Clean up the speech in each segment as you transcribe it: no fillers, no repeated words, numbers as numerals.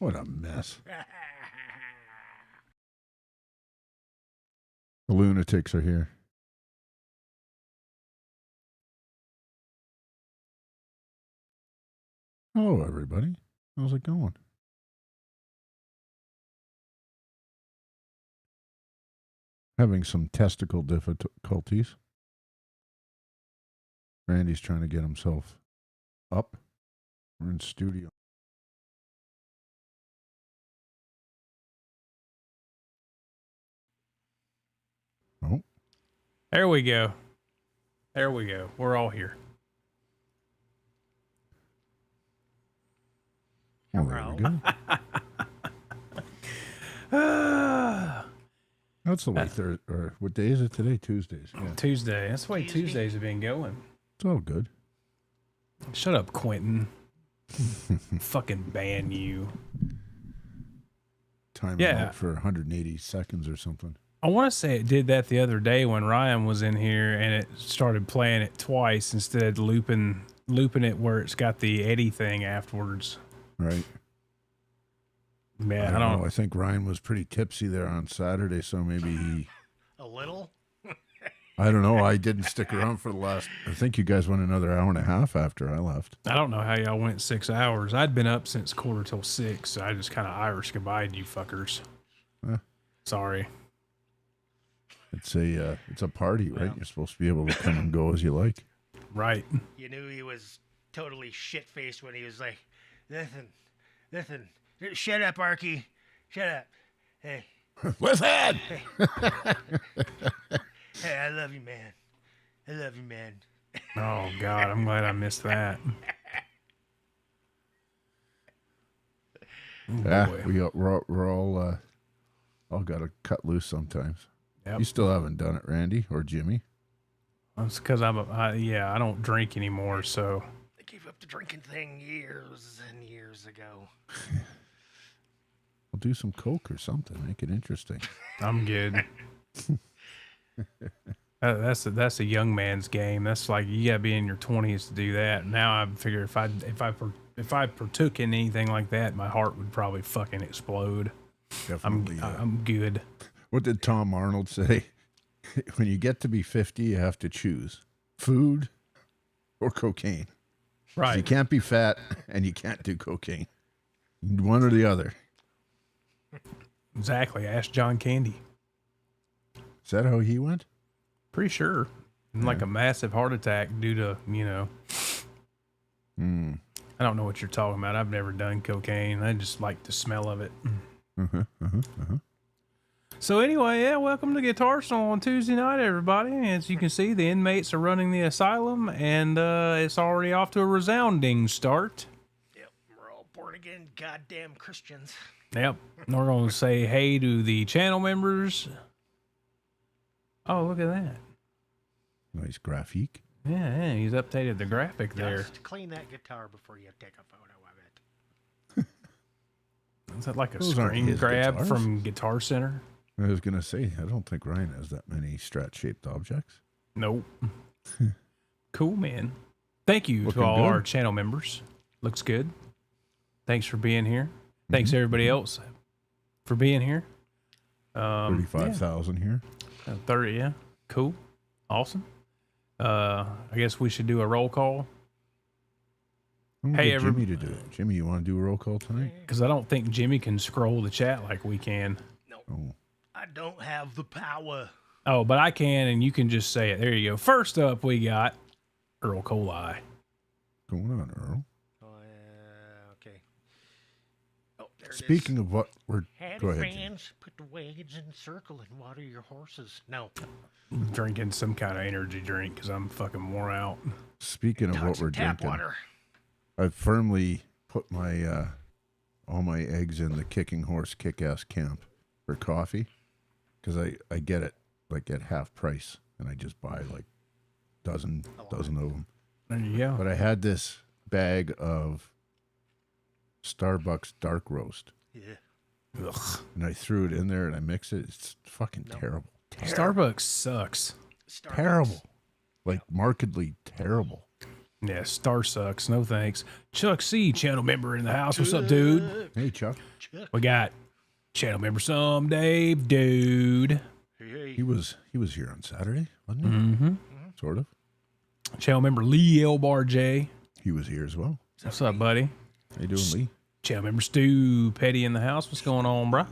What a mess. The lunatics are here. Hello, everybody. How's it going? Having some testicle difficulties. Randy's trying to get himself up. We're in studio. Oh. There we go. There we go. We're all here. Well, there we go. That's the way or what day is it today? Tuesdays. Yeah. Tuesday. That's the way Tuesdays have been going. It's all good. Shut up, Quentin. Fucking ban you. Time out for 180 seconds or something. I want to say it did that the other day when Ryan was in here and it started playing it twice instead of looping it where it's got the Eddie thing afterwards. Right. Man, I don't know. I think Ryan was pretty tipsy there on Saturday, so maybe he... A little? I don't know. I didn't stick around for the last... I think you guys went another hour and a half after I left. I don't know how y'all went 6 hours. I'd been up since 6:45, so I just kind of Irish goodbye'd you fuckers. Sorry. It's a party, right? You're supposed to be able to come and go as you like. Right. You knew he was totally shit-faced when he was like, listen, shut up, Arky. Shut up. Hey. Listen! Hey. Hey, I love you, man. I love you, man. Oh, God, I'm glad I missed that. Yeah, we're all got to cut loose sometimes. Yep. You still haven't done it, Randy or Jimmy? It's because I don't drink anymore, so. I gave up the drinking thing years and years ago. We'll do some Coke or something. Make it interesting. I'm good. That's a young man's game. That's like you gotta be in your 20s to do that. Now I figure if I partook in anything like that, my heart would probably fucking explode. Definitely. I'm good. What did Tom Arnold say? When you get to be 50, you have to choose food or cocaine. Right. You can't be fat and you can't do cocaine. One or the other. Exactly. Ask John Candy. Is that how he went? Pretty sure. Like a massive heart attack due to, I don't know what you're talking about. I've never done cocaine. I just like the smell of it. So anyway, welcome to Guitarsenal on Tuesday night, everybody. As you can see, the inmates are running the asylum, and it's already off to a resounding start. Yep, we're all born again goddamn Christians. Yep, and we're going to say hey to the channel members. Oh, look at that. Nice graphic. Yeah, he's updated the graphic there. Just clean that guitar before you take a photo of it. Is that like a screen grab guitars? from Guitar Center? I was going to say, I don't think Ryan has that many Strat-shaped objects. Nope. Cool, man. Thank you Looking to all good. our channel members. Looks good. Thanks for being here. Thanks everybody else for being here. 35,000 here. 30, yeah. Cool. Awesome. I guess we should do a roll call. Hey, Jimmy to do it. Jimmy, you want to do a roll call tonight? Because I don't think Jimmy can scroll the chat like we can. No. Oh. I don't have the power. Oh, but I can, and you can just say it. There you go. First up, we got Earl Coli. Going on, Earl. Okay. Oh, there Speaking of what we're... Howdy, Go ahead, friends. Put the wagons in a circle and water your horses. No. Drinking some kind of energy drink because I'm fucking wore out. Speaking of what we're tap drinking, water. I've firmly put my all my eggs in the Kicking Horse Kick-Ass Camp for coffee because I get it like at half price and I just buy like dozen of them. There you go. But I had this bag of Starbucks dark roast. Yeah. Ugh. And I threw it in there and I mixed it. It's fucking terrible. Starbucks sucks. Starbucks. Terrible. Like markedly terrible. Yeah, Star sucks. No thanks. Chuck C, channel member in the house. What's up, dude? Hey, Chuck. We got channel member some Dave, dude. Hey. He was here on Saturday, wasn't he? Mm-hmm. Sort of. Channel member Lee L Bar J. He was here as well. What's up, buddy? How you doing, Lee? Channel member Stu Petty in the house. What's going on, bro?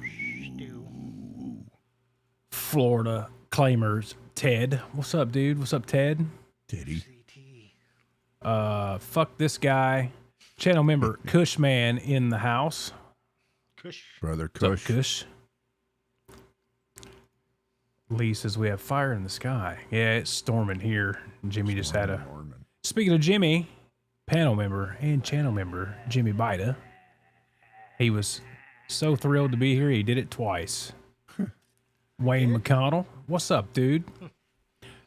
Florida claimers Ted. What's up, dude? What's up, Ted? Teddy. Fuck this guy. Channel member Cushman in the house. Kush. Brother What's up, Kush. Kush? Lee says we have fire in the sky. Yeah, it's storming here. Jimmy just had a. Norman. Speaking of Jimmy, panel member and channel member Jimmy Bida. He was so thrilled to be here. He did it twice. Wayne McConnell, what's up, dude?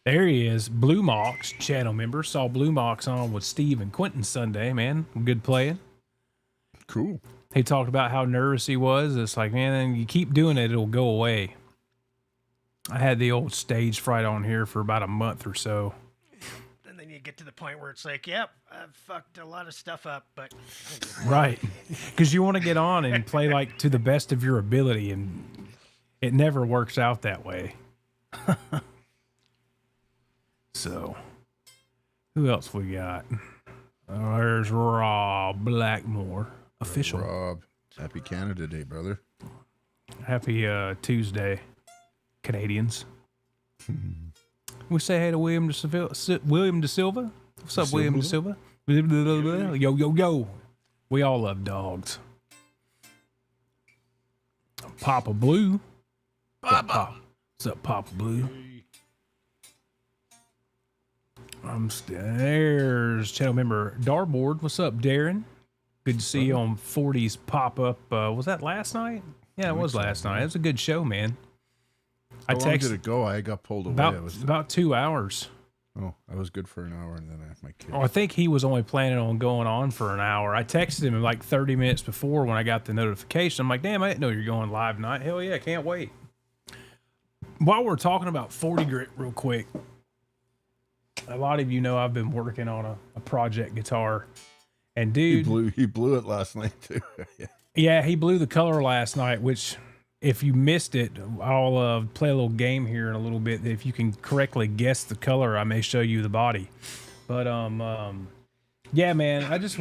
There he is. Blue Mox, channel member. Saw Blue Mox on with Steve and Quentin Sunday, man. Good playing. Cool. He talked about how nervous he was. It's like, man, you keep doing it, it'll go away. I had the old stage fright on here for about a month or so. And then you get to the point where it's like, yep, I've fucked a lot of stuff up, but Right. Because you want to get on and play like to the best of your ability, and it never works out that way. So, who else we got? There's Rob Blackmore, official. Rob. Happy Canada Day, brother. Happy Tuesday, Canadians. We say hey to William De Silva. What's up, William De Silva? Yo, yo, yo. We all love dogs. Papa Blue. Papa. What's up, Papa Blue? There's channel member Darboard. What's up, Darren? Good to see you on 40s pop up. Was that last night? Yeah, it was last night. It was a good show, man. How long did it go? I got pulled away. About 2 hours. Oh, I was good for an hour, and then I had my kid. Oh, I think he was only planning on going on for an hour. I texted him like 30 minutes before when I got the notification. I'm like, damn, I didn't know you're going live tonight. Hell yeah, can't wait. While we're talking about 40 grit real quick, a lot of you know I've been working on a project guitar. And dude, he blew it last night too. Yeah, he blew the color last night, which if you missed it, I'll play a little game here in a little bit. If you can correctly guess the color, I may show you the body. But yeah, man, I just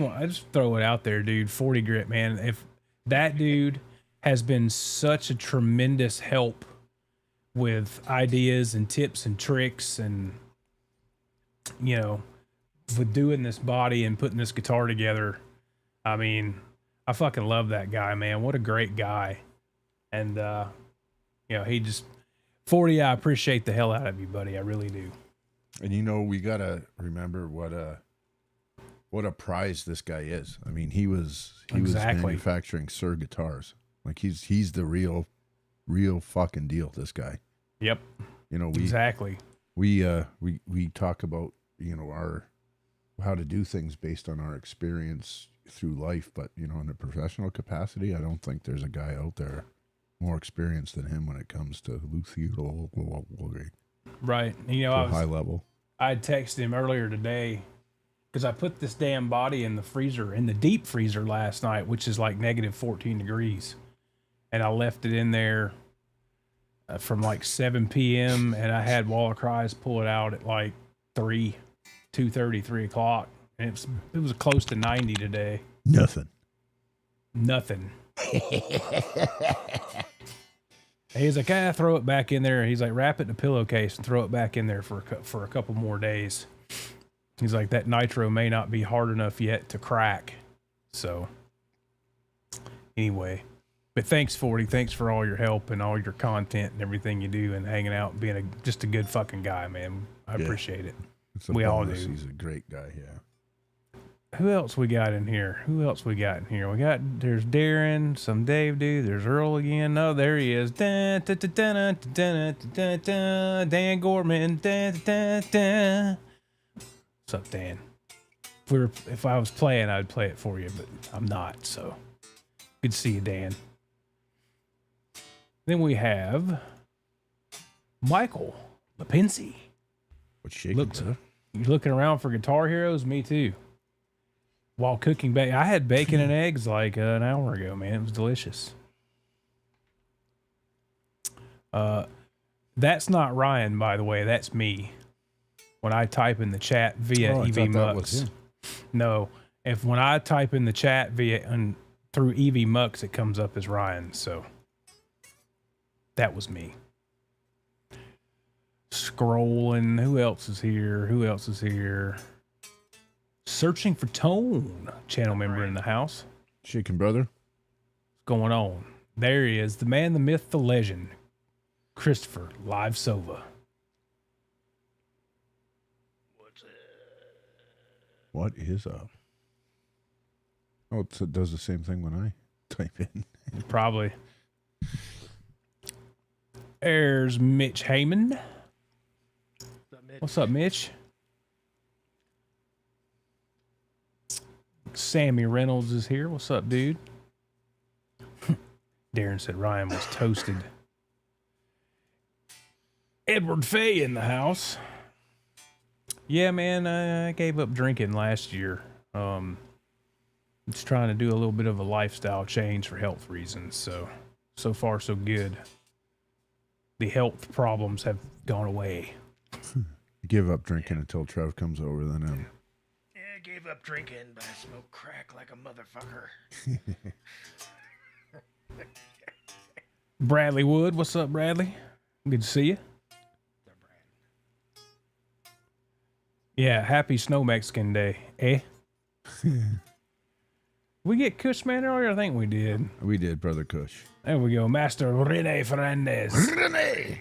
throw it out there, dude. 40 grit, man. If that dude has been such a tremendous help with ideas and tips and tricks, and you know, with doing this body and putting this guitar together. I mean, I fucking love that guy, man. What a great guy. And, you know, he just, 40, I appreciate the hell out of you, buddy. I really do. And, you know, we got to remember what a prize this guy is. I mean, he was manufacturing Sir guitars. Like, he's the real fucking deal, this guy. Yep. You know, we talk about, you know, how to do things based on our experience through life, but you know, in a professional capacity, I don't think there's a guy out there more experienced than him when it comes to right. You know, high level. I texted him earlier today because I put this damn body in the freezer, in the deep freezer last night, which is like negative 14 degrees, and I left it in there from like 7 p.m. and I had Wall of Cries pull it out at like 2:30, 3 o'clock. And it was close to 90 today. Nothing. He's like, throw it back in there. He's like, wrap it in a pillowcase and throw it back in there for a couple more days. He's like, that nitro may not be hard enough yet to crack. So anyway, but thanks 40. Thanks for all your help and all your content and everything you do and hanging out and being just a good fucking guy, man. I appreciate it. We all do. He's a great guy, yeah. Who else we got in here? There's Darren, some Dave dude. There's Earl again. Oh, there he is. Dan Gorman. What's up, Dan? If I was playing, I'd play it for you, but I'm not. So good to see you, Dan. Then we have Michael Lipinski. What's shaking, sir? You looking around for Guitar Heroes? Me too. While cooking bacon, I had bacon and eggs like an hour ago, man. It was delicious. That's not Ryan, by the way. That's me. When I type in the chat via EV Mux. No, when I type in the chat through EV Mux, it comes up as Ryan. So that was me. Scrolling. Who else is here? Searching for Tone. Channel member in the house. Shaking brother. What's going on? There he is. The man, the myth, the legend. Christopher Live Sova. What is up? Oh, it does the same thing when I type in. Probably. There's Mitch Heyman. What's up, Mitch? Sammy Reynolds is here. What's up, dude? Darren said Ryan was toasted. Edward Fay in the house. Yeah, man, I gave up drinking last year. Just trying to do a little bit of a lifestyle change for health reasons. So far, so good. The health problems have gone away. Give up drinking until Trev comes over, then. Yeah, I gave up drinking, but I smoke crack like a motherfucker. Bradley Wood, what's up, Bradley? Good to see you. Yeah, happy Snow Mexican Day, eh? We get Kush Man earlier? I think we did. We did, Brother Kush. There we go, Master Rene Fernandez. Rene!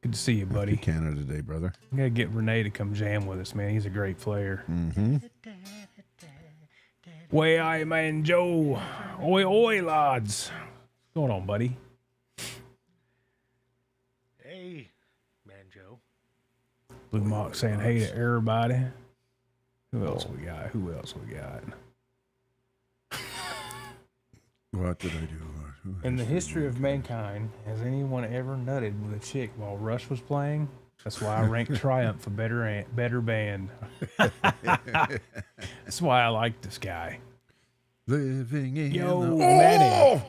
Good to see you, buddy. Happy Canada Day, brother. We gotta get Rene to come jam with us, man. He's a great player. Mm-hmm. Way I man Joe. Oi, oi, lads. What's going on, buddy? Hey, man Joe. Blue Mock saying hey to everybody. Who else we got? What did I do? In the history of mankind, has anyone ever nutted with a chick while Rush was playing? That's why I ranked Triumph a better band. That's why I like this guy. Living in Matty.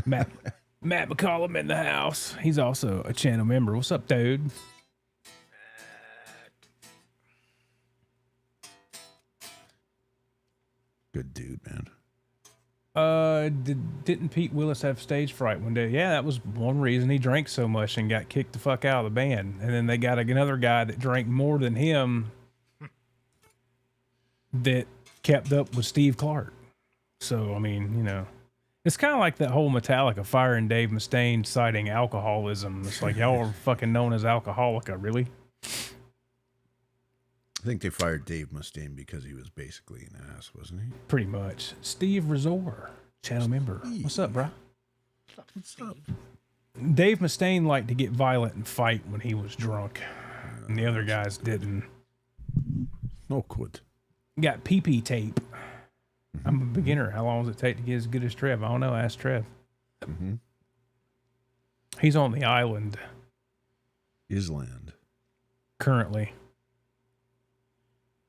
Matt McCollum in the house. He's also a channel member. What's up, dude? Good dude, man. Didn't Pete Willis have stage fright one day? Yeah, that was one reason he drank so much and got kicked the fuck out of the band. And then they got another guy that drank more than him that kept up with Steve Clark. So, I mean, you know, it's kind of like that whole Metallica firing Dave Mustaine citing alcoholism. It's like, y'all are fucking known as Alcoholica, really? I think they fired Dave Mustaine because he was basically an ass, wasn't he? Pretty much. Steve Resor, channel member. What's up, bro? What's up? Dave Mustaine liked to get violent and fight when he was drunk, and the other guys didn't. No good. Got PP tape. I'm a beginner. How long does it take to get as good as Trev? I don't know. Ask Trev. Mm-hmm. He's on the island Island. currently.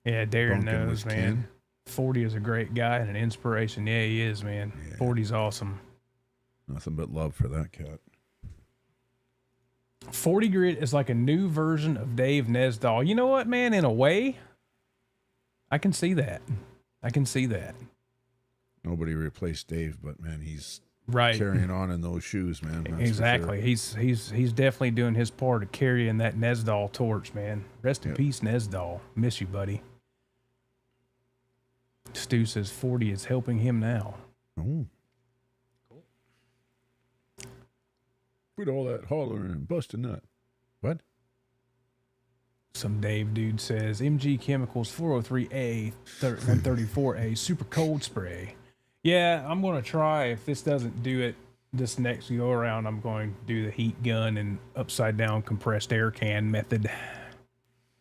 Yeah, Darren Dokken knows, was man. 10. 40 is a great guy and an inspiration. Yeah, he is, man. Yeah. 40's awesome. Nothing but love for that cat. 40 Grit is like a new version of Dave Nesdahl. You know what, man? In a way, I can see that. Nobody replaced Dave, but man, he's Right. carrying on in those shoes, man. That's Exactly. for sure. He's definitely doing his part of carrying that Nesdahl torch, man. Rest in Yep. peace, Nesdahl. Miss you, buddy. Stu says 40 is helping him now. Oh. Cool. Quit all that hollering and busting nut. What? Some Dave dude says MG Chemicals 403A 134A super cold spray. Yeah, I'm going to try. If this doesn't do it this next go around, I'm going to do the heat gun and upside down compressed air can method.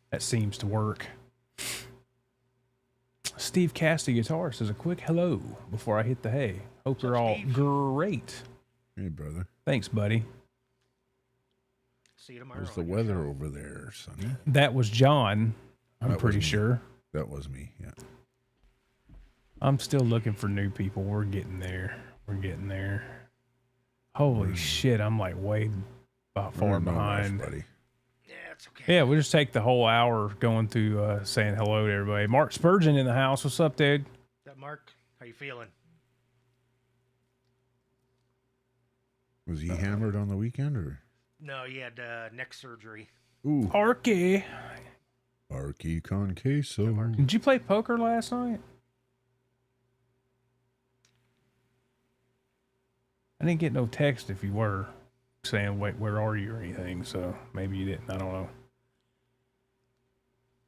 That seems to work. Steve Cassidy Guitar says a quick hello before I hit the hay. Hope you're all Steve? great. Hey, brother. Thanks, buddy. see you tomorrow. How's the weather over there, Sonny? That was John. I'm That pretty was me. sure. That was me, yeah. I'm still looking for new people. We're getting there. We're getting there. Holy shit, I'm like way about far No rush, behind. buddy. Yeah, it's okay. Yeah, we'll just take the whole hour going through saying hello to everybody. Mark Spurgeon in the house. What's up, dude? Is that Mark? How you feeling? Was he hammered on the weekend, or? No, he had neck surgery. Ooh, Arky. Arky con queso. Did you play poker last night? I didn't get no text if you were saying, wait, where are you or anything, so maybe you didn't. I don't know.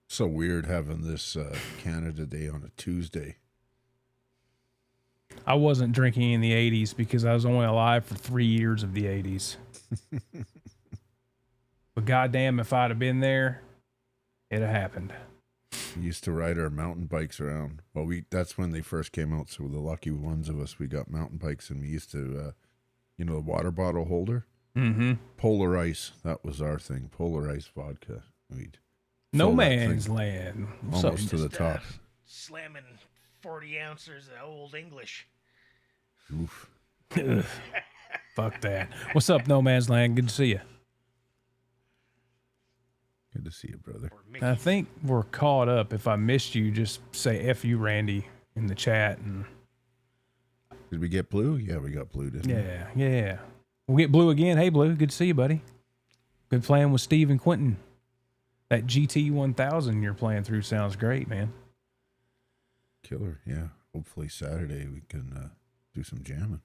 So weird having this Canada Day on a Tuesday. I wasn't drinking in the 80s because I was only alive for 3 years of the 80s. But goddamn, if I'd have been there, it'd have happened. We used to ride our mountain bikes around. Well, that's when they first came out. So the lucky ones of us, we got mountain bikes, and we used to, the water bottle holder. Mm-hmm. Polar ice. That was our thing. Polar ice vodka. We'd No fill that man's thing land. What's almost up? to the Just, top. Slamming 40 ounces of old English. Oof. Ugh. Fuck that. What's up, No Man's Land? Good to see you. Good to see you, brother. Or Mickey. I think we're caught up. If I missed you, just say F you, Randy, in the chat. And Did we get blue? Yeah, we got blue, didn't we? yeah. We'll get Blue again. Hey, Blue. Good to see you, buddy. Good playing with Steve and Quentin. That GT 1000 you're playing through sounds great, man. Killer, yeah. Hopefully Saturday we can do some jamming.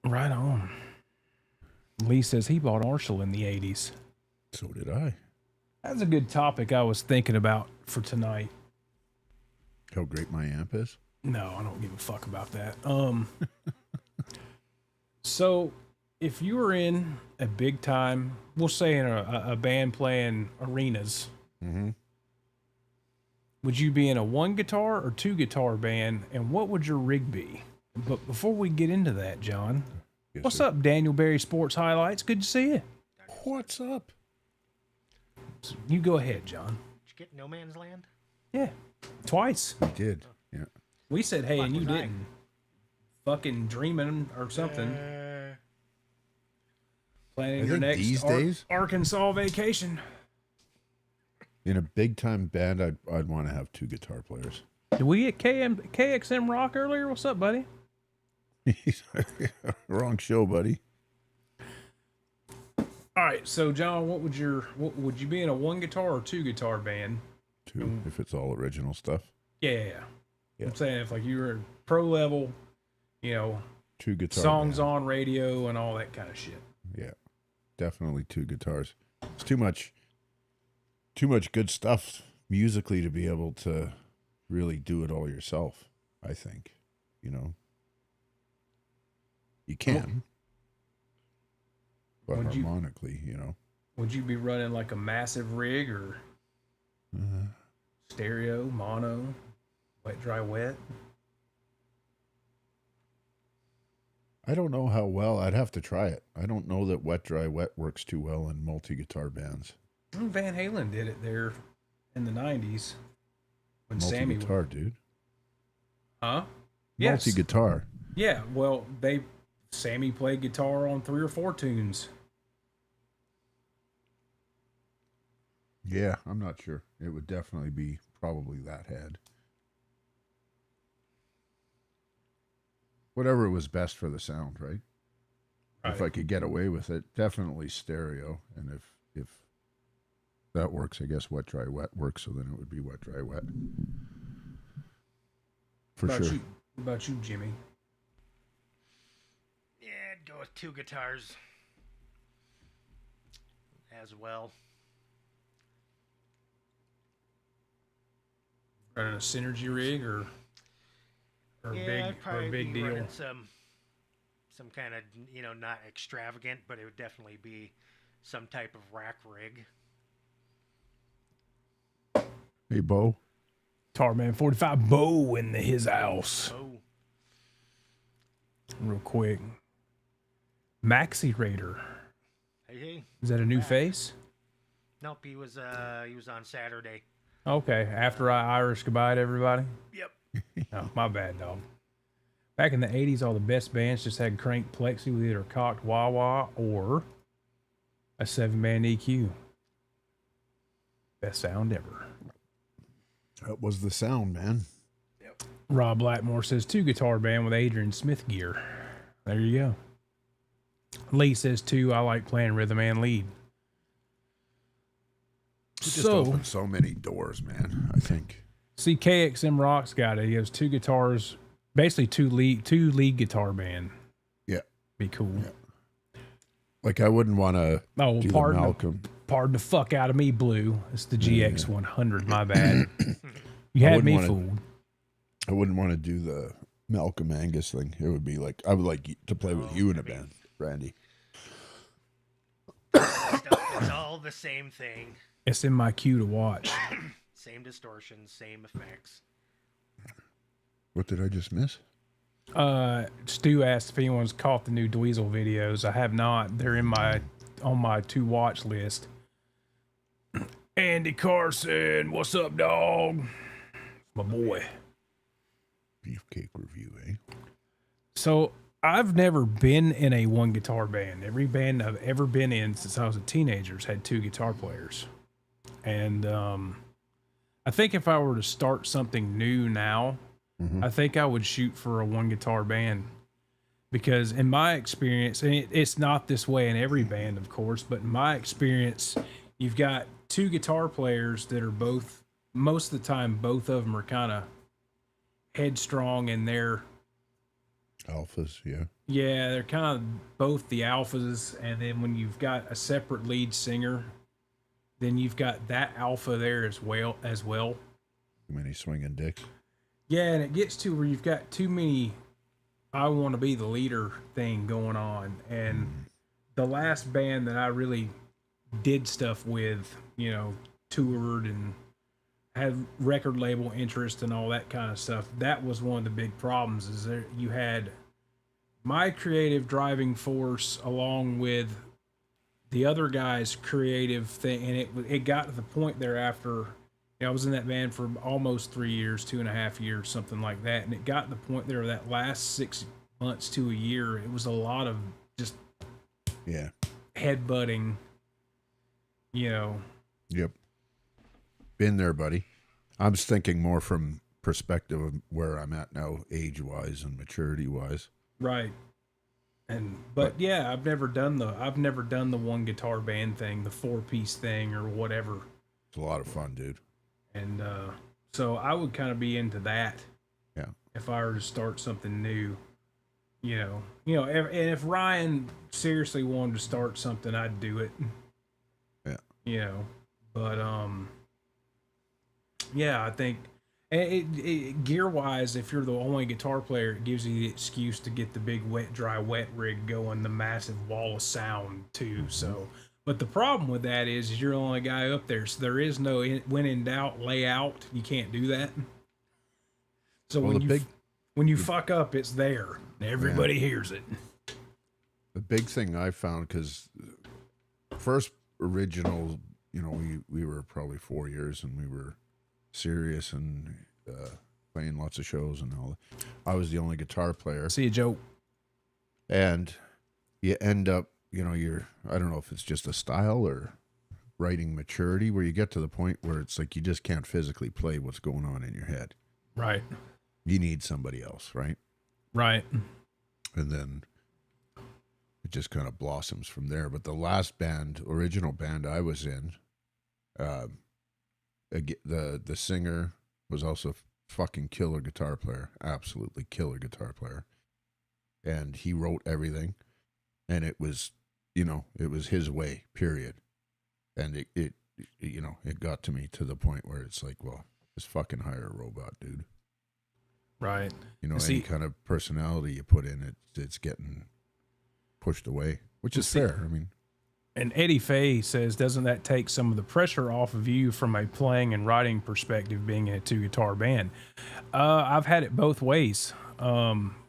Right on. Lee says he bought Arshel in the 80s. So did I. That's a good topic I was thinking about for tonight. How great my amp is. No, I don't give a fuck about that. So if you were in a big time, we'll say in a band playing arenas, Mm-hmm. would you be in a one guitar or two guitar band, and what would your rig be? But before we get into that, John, Yes, what's sir. up, Daniel Berry Sports Highlights? Good to see you. What's up? So you go ahead, John. Did you get No Man's Land? Yeah, twice. We did. Yeah. We said hey, Fuck and you was I? didn't. Fucking dreaming or something. Planning I your think next these days- Arkansas vacation. In a big time band, I'd want to have two guitar players. Did we get KXM Rock earlier? What's up, buddy? Wrong show, buddy. All right, so John, what would you be in a one guitar or two guitar band? Two, if it's all original stuff. Yeah. Yeah. I'm saying if like you were pro level, Two guitar songs band. on radio and all that kind of shit. Yeah, definitely two guitars. It's too much good stuff musically to be able to really do it all yourself. I think, you can, but Would you- harmonically, Would you be running like a massive rig or stereo, mono, wet, dry, wet? I don't know how well. I'd have to try it. I don't know that wet, dry, wet works too well in multi-guitar bands. Van Halen did it there in the 90s when Sammy was. Multi-guitar, dude. Huh? Yes. Multi-guitar. Yeah, well, Sammy played guitar on 3 or 4 tunes. Yeah, I'm not sure. It would definitely be probably that head. Whatever was best for the sound, right? If I could get away with it, definitely stereo. And if that works, I guess wet, dry, wet works. So then it would be wet, dry, wet. For What sure. about you, Jimmy? Yeah, I'd go with two guitars as well. Running a synergy rig or Yeah, I'd probably a big be deal? running some kind of, not extravagant, but it would definitely be some type of rack rig. Hey, Bo. Tarman 45 Bo in his house. Oh, Real quick. Maxi Raider. Hey, Is that a new back. face? Nope, he was on Saturday. Okay, after I Irish goodbye to everybody. Yep. Oh, my bad, dog. Back in the 80s, all the best bands just had cranked plexi with either a cocked wah-wah or a 7-band EQ. Best sound ever. That was the sound, man. Rob Blackmore says 2-guitar band with Adrian Smith gear. There you go. Lee says 2, I like playing rhythm and lead. It just opened so many doors, man, I think. See, KXM Rock's got it. He has 2 guitars, basically two lead guitar band. Yeah. Be cool. Yeah. Like, I wouldn't want to do the Malcolm. Pardon the fuck out of me, Blue. It's the GX100, my bad. You had me fooled. I wouldn't want to do the Malcolm Angus thing. It would be like, I would like to play with you in a band, Randy. It's all the same thing. It's in my queue to watch. Same distortions, same effects. What did I just miss? Stu asked if anyone's caught the new Dweezil videos. I have not. They're on my to watch list. Andy Carson, what's up, dog? My boy. Beefcake review, eh? So I've never been in a 1-guitar band. Every band I've ever been in since I was a teenager has had 2 guitar players. And I think if I were to start something new now, I think I would shoot for a 1-guitar band. Because in my experience, and it's not this way in every band, of course, but in my experience, you've got 2 guitar players that are both, most of the time, both of them are kind of headstrong in their alphas. Yeah, they're kind of both the alphas, and then when you've got a separate lead singer, then you've got that alpha there as well. Too many swinging dicks. Yeah, and it gets to where you've got too many I want to be the leader thing going on. And the last band that I really did stuff with, toured and had record label interest and all that kind of stuff, that was one of the big problems, is that you had my creative driving force along with the other guy's creative thing, and it got to the point there after I was in that band for almost 3 years, 2.5 years, something like that, and it got to the point there that last 6 months to a year, it was a lot of just headbutting, Yep. Been there, buddy. I'm just thinking more from perspective of where I'm at now, age-wise and maturity-wise. Right. But yeah, I've never done the 1-guitar band thing, the 4-piece thing or whatever. It's a lot of fun, dude. And so I would kind of be into that. Yeah. If I were to start something new, and if Ryan seriously wanted to start something, I'd do it. Yeah. But yeah, I think gear wise, if you're the only guitar player, it gives you the excuse to get the big wet rig going, the massive wall of sound too. So, but the problem with that is you're the only guy up there, so there is no when in doubt, lay out. You can't do that. So when you fuck up, it's there. Everybody hears it. The big thing I found, because first original, we were probably 4 years and we were serious and playing lots of shows and all that. I was the only guitar player. See you, Joe. And you end up, I don't know if it's just a style or writing maturity, where you get to the point where it's like you just can't physically play what's going on in your head. Right. You need somebody else, right? Right. And then it just kind of blossoms from there. But the last original band I was in, the singer was also a fucking killer guitar player, absolutely killer guitar player. And he wrote everything, and it was, it was his way, period. And it got to me to the point where it's like, well, just fucking hire a robot, dude. Right. Any kind of personality you put in it, it's getting pushed away, which is fair. I mean, and Eddie Fay says, doesn't that take some of the pressure off of you from a playing and writing perspective, being in a 2-guitar band? I've had it both ways,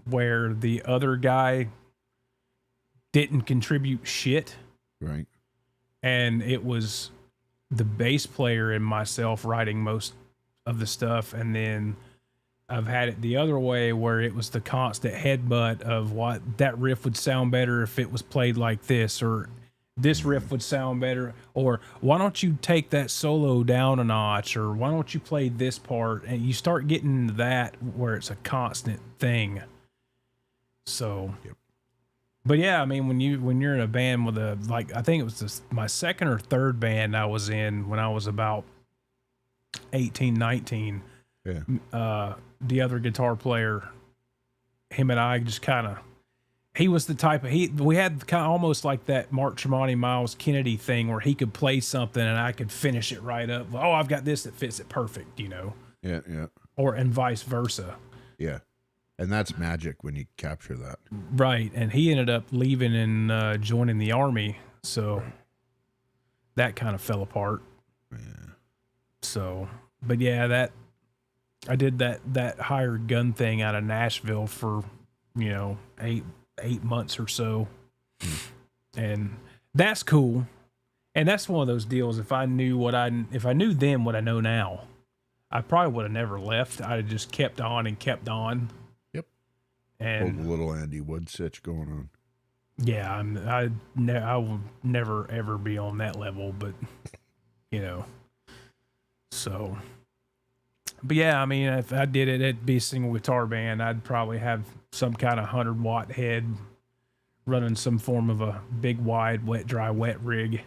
where the other guy didn't contribute shit. Right. and it was the bass player and myself writing most of the stuff, and then I've had it the other way where it was the constant headbutt of what that riff would sound better if it was played like this, or this riff would sound better, or why don't you take that solo down a notch, or why don't you play this part, and you start getting into that where it's a constant thing. So, Yep. But yeah, I mean, when you're in a band with a, like, I think it was my second or third band I was in when I was about 18, 19. Yeah. The other guitar player, him and I just kind of, he was the type of, we had kind of almost like that Mark Tremonti, Miles Kennedy thing where he could play something and I could finish it right up. Oh, I've got this that fits it perfect, you know? Yeah. Yeah. And vice versa. Yeah. And that's magic when you capture that. Right. And he ended up leaving and joining the Army. So that kind of fell apart. Yeah. So, but yeah, I did that hired gun thing out of Nashville for, 8 months or so. And that's cool. And that's one of those deals. If I knew then what I know now, I probably would have never left. I'd have just kept on and kept on. Yep. And Old little Andy Wood sitch going on. Yeah, I will never ever be on that level, but so. But yeah, I mean, if I did it, it'd be a single guitar band. I'd probably have some kind of 100-watt head running some form of a big, wide, wet, dry, wet rig,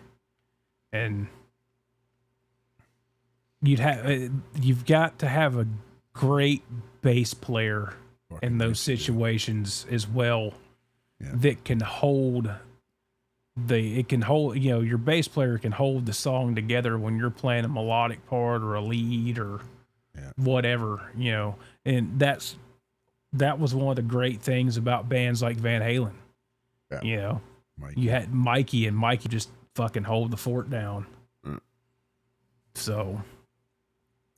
and you've got to have a great bass player in those situations as well. Yeah. That can hold your bass player can hold the song together when you're playing a melodic part or a lead or whatever, and that was one of the great things about bands like Van Halen. Yeah. You had Mikey, and Mikey just fucking hold the fort down. So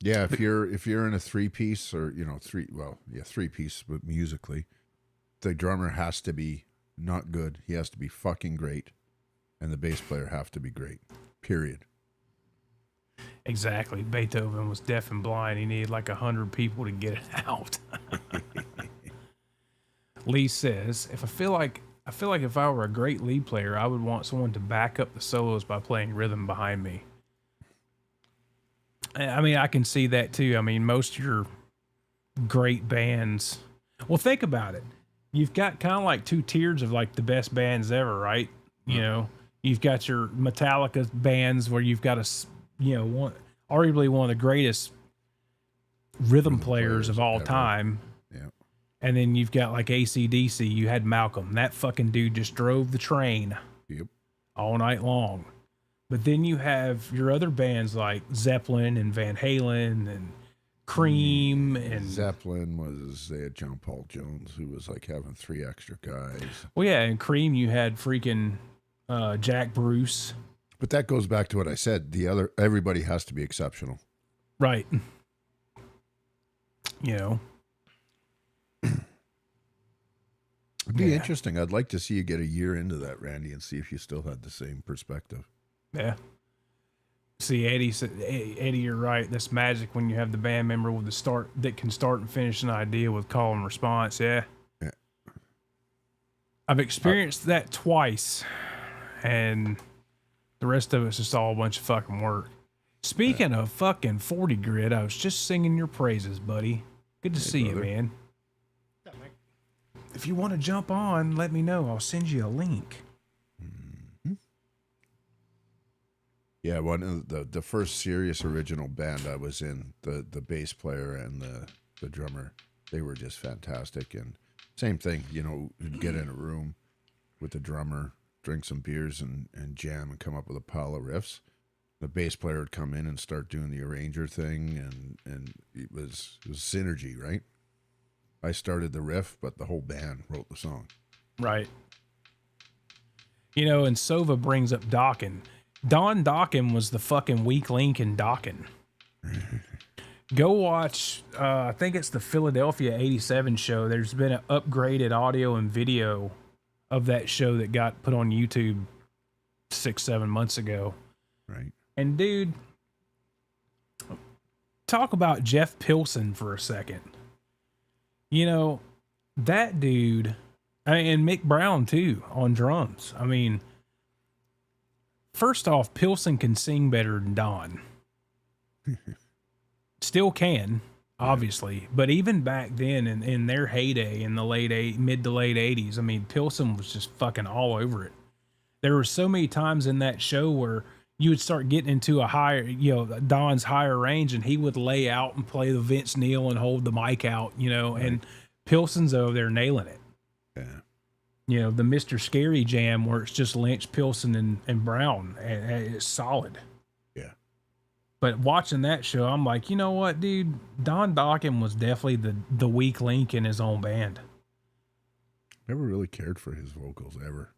yeah, if you're in a 3-piece or three-piece, but musically, the drummer has to be not good. He has to be fucking great, and the bass player have to be great. Period. Exactly. Beethoven was deaf and blind. He needed like 100 people to get it out. Lee says, I feel like if I were a great lead player, I would want someone to back up the solos by playing rhythm behind me. I mean, I can see that too. I mean, most of your great bands, well, think about it. You've got kind of like two tiers of like the best bands ever, right? You've got your Metallica bands where you've got arguably one of the greatest rhythm players of all ever. Time. Yeah. And then you've got like AC/DC. You had Malcolm. That fucking dude just drove the train all night long. But then you have your other bands like Zeppelin and Van Halen and Cream and Zeppelin they had John Paul Jones, who was like having 3 extra guys. Well, yeah, and Cream you had freaking Jack Bruce. But that goes back to what I said. Everybody has to be exceptional. Right. It'd be interesting. I'd like to see you get a year into that, Randy, and see if you still had the same perspective. Yeah. See, Eddie, you're right. That's magic when you have the band member that can start and finish an idea with call and response. Yeah. Yeah. I've experienced that twice, and the rest of it's just all a bunch of fucking work. Speaking of fucking 40 Grid, I was just singing your praises, buddy. Good to see brother. you, man. If you want to jump on, let me know. I'll send you a link. Mm-hmm. Yeah, one of the first serious original band I was in, the bass player and the drummer, they were just fantastic. And same thing, you'd get in a room with the drummer, drink some beers and jam and come up with a pile of riffs. The bass player would come in and start doing the arranger thing, and it was synergy, right? I started the riff, but the whole band wrote the song. Right. And Sova brings up Dokken. Don Dokken was the fucking weak link in Dokken. Go watch, I think it's the Philadelphia 87 show. There's been an upgraded audio and video of that show that got put on YouTube. 6-7 months ago. Right. And dude, talk about Jeff Pilson for a second. You know, that dude, and Mick Brown too on drums. I mean, first off, Pilson can sing better than Don. Still can, obviously, but even back then in their heyday in the mid to late 80s, I mean, Pilson was just fucking all over it. There were so many times in that show where you would start getting into a higher, Don's higher range, and he would lay out and play the Vince Neil and hold the mic out, right. And Pilson's over there nailing it. Yeah. The Mr. Scary jam where it's just Lynch, Pilson, and Brown, and it's solid. Yeah. But watching that show, I'm like, you know what, dude? Don Dokken was definitely the weak link in his own band. Never really cared for his vocals ever.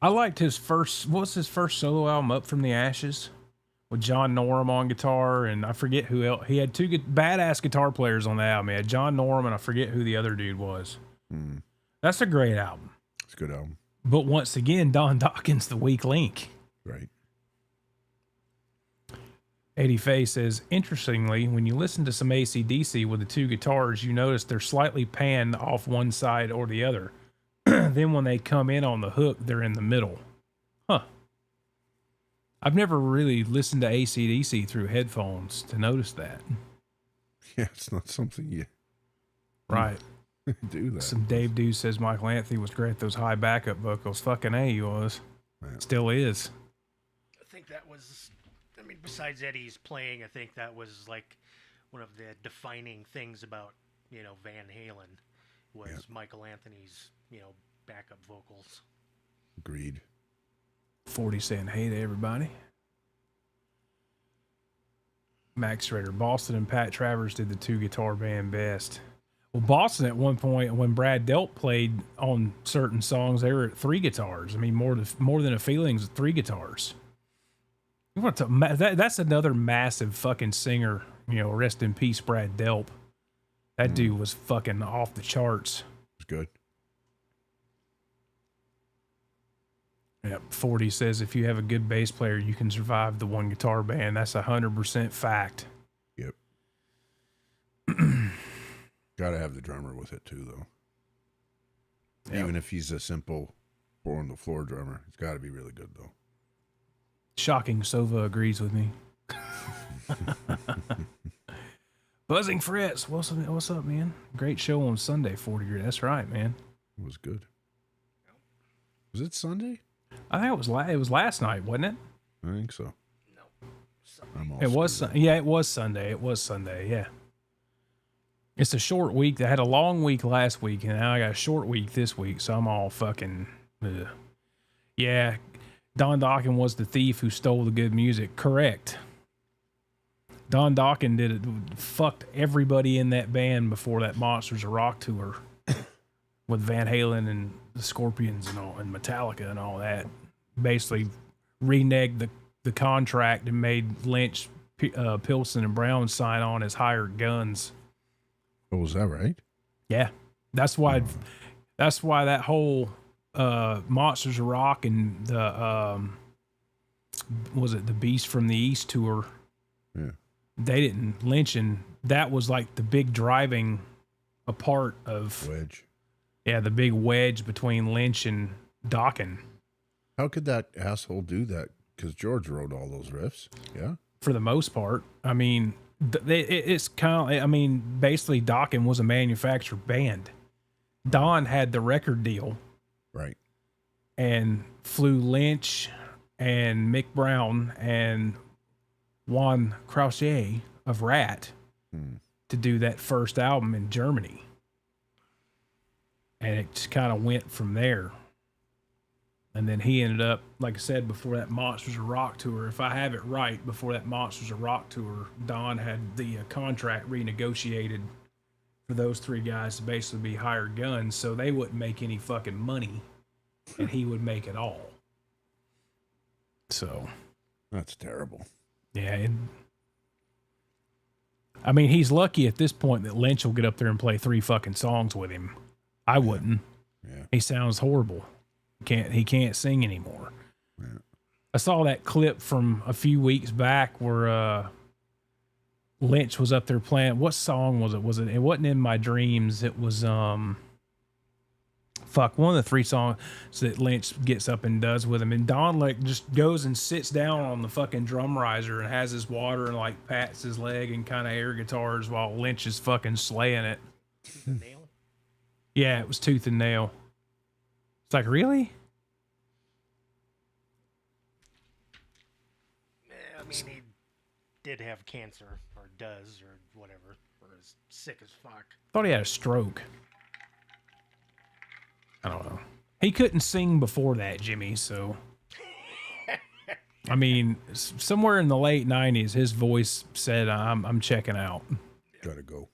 I liked his first solo album, Up From the Ashes, with John Norum on guitar, and I forget who else. He had two badass guitar players on the album. He had John Norum, and I forget who the other dude was. That's a great album. It's a good album. But once again, Don Dokken's the weak link. Right. Eddie Fay says, interestingly, when you listen to some AC/DC with the two guitars, you notice they're slightly panned off one side or the other. Then when they come in on the hook, they're in the middle. Huh. I've never really listened to AC/DC through headphones to notice that. Yeah, it's not something you right do that. Some Dave Dew says Michael Anthony was great at those high backup vocals. Fucking A, he was. Man. Still is. I think that was, besides Eddie's playing, I think that was like one of the defining things about, Van Halen was Michael Anthony's, backup vocals. Agreed. 40 saying, hey to everybody. Max Schrader, Boston and Pat Travers did the two guitar band best. Well, Boston at one point, when Brad Delp played on certain songs, they were at three guitars. I mean, more than a feeling's three guitars. You want to that's another massive fucking singer. Rest in peace, Brad Delp. That dude was fucking off the charts. It's good. Yep. 40 says if you have a good bass player, you can survive the one guitar band. That's 100% fact. Yep. Gotta have the drummer with it too, though. Yep. Even if he's a simple four on the floor drummer, it's got to be really good, though. Shocking. Sova agrees with me. Buzzing Fritz, what's up, man? Great show on Sunday, 40. That's right, man. It was good. Was it Sunday? I think it was last night, wasn't it? I think so. No. It was. Yeah, it was Sunday. It was Sunday. Yeah. It's a short week. They had a long week last week, and now I got a short week this week, so I'm all fucking. Ugh. Yeah, Don Dokken was the thief who stole the good music. Correct. Don Dokken fucked everybody in that band before that Monsters of Rock tour with Van Halen and the Scorpions and Metallica and all that. Basically reneged the contract and made Lynch, Pilson, and Brown sign on as hired guns. Oh, was that right? Yeah, that's why that whole Monsters of Rock and the was it the Beast from the East tour? Yeah, they didn't Lynch, and that was like the big driving apart of wedge. Yeah, the big wedge between Lynch and Dokken. How could that asshole do that? Because George wrote all those riffs. Yeah, for the most part. I mean, it's kind of. I mean, basically, Dokken was a manufactured band. Don had the record deal, right, and flew Lynch and Mick Brown and Juan Croucier of Rat to do that first album in Germany. And it just kind of went from there. And then he ended up, like I said, before that Monsters of Rock tour, if I have it right, before that Monsters of Rock tour, Don had the contract renegotiated for those three guys to basically be hired guns, so they wouldn't make any fucking money, and he would make it all. So. That's terrible. Yeah. I mean, he's lucky at this point that Lynch will get up there and play three fucking songs with him. I wouldn't. Yeah. He sounds horrible. He can't sing anymore. Yeah. I saw that clip from a few weeks back where Lynch was up there playing. What song was it? It wasn't In My Dreams. It was one of the 3 songs that Lynch gets up and does with him. And Don like just goes and sits down on the fucking drum riser and has his water and like pats his leg and kind of air guitars while Lynch is fucking slaying it. Tooth and nail. Yeah, it was Tooth and Nail. It's like, really? I mean, he did have cancer, or does, or whatever, or is sick as fuck. Thought he had a stroke. I don't know. He couldn't sing before that, Jimmy, so. I mean, somewhere in the late 90s, his voice said, I'm checking out. Gotta go.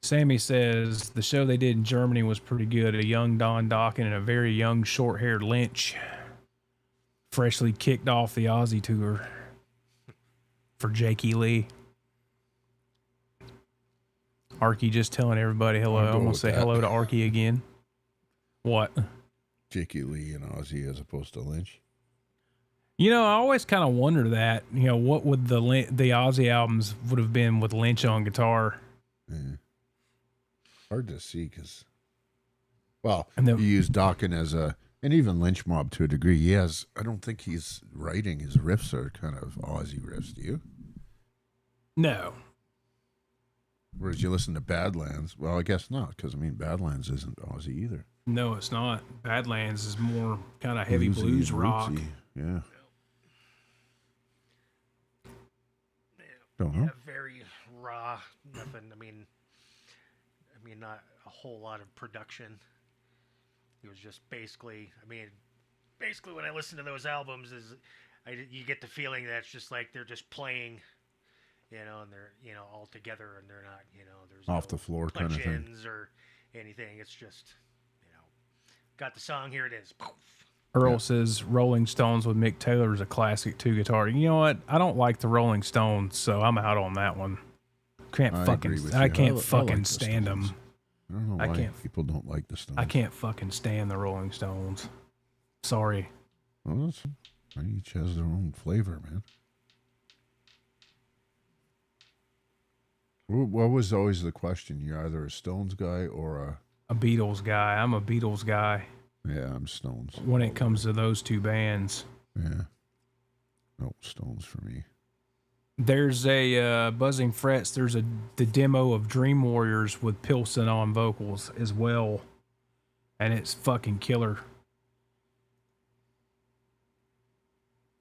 Sammy says the show they did in Germany was pretty good. A young Don Dokken and a very young short-haired Lynch. Freshly kicked off the Aussie tour for Jakey Lee. Arky just telling everybody hello. I'm going to say hello to Arky again. What? Jakey Lee and Ozzy as opposed to Lynch. You know, I always kind of wonder that. You know, what would the Ozzy albums would have been with Lynch on guitar? Yeah. Hard to see because, well, And then- you use Dokken as and even Lynch Mob to a degree. He has, I don't think he's writing his riffs are kind of Aussie riffs, do you? No. Whereas you listen to Badlands, well, I guess not, because I mean, Badlands isn't Aussie either. No, it's not. Badlands is more kind of heavy Bluesy blues and rock. rootsy. Yeah. Don't know. Yeah, very raw. Nothing. I mean, not a whole lot of production. It was just basically. I mean, basically, when I listen to those albums, you get the feeling that it's just like they're just playing, and they're all together, and they're not, there's Off no the floor kind of thing. punch-ins or anything. It's just, got the song. Here it is. Poof. Earl says Rolling Stones with Mick Taylor is a classic 2 guitar. You know what? I don't like the Rolling Stones, so I'm out on that one. I agree with you. I can't I fucking like the stand them. Stones. I don't know why people don't like the Stones. I can't fucking stand the Rolling Stones. Sorry. Well, each has their own flavor, man. What was always the question? You're either a Stones guy or A Beatles guy. I'm a Beatles guy yeah, I'm Stones. when it comes to those 2 bands. Yeah. No, Stones for me. There's a Buzzing Frets. There's the demo of Dream Warriors with Pilson on vocals as well, and it's fucking killer.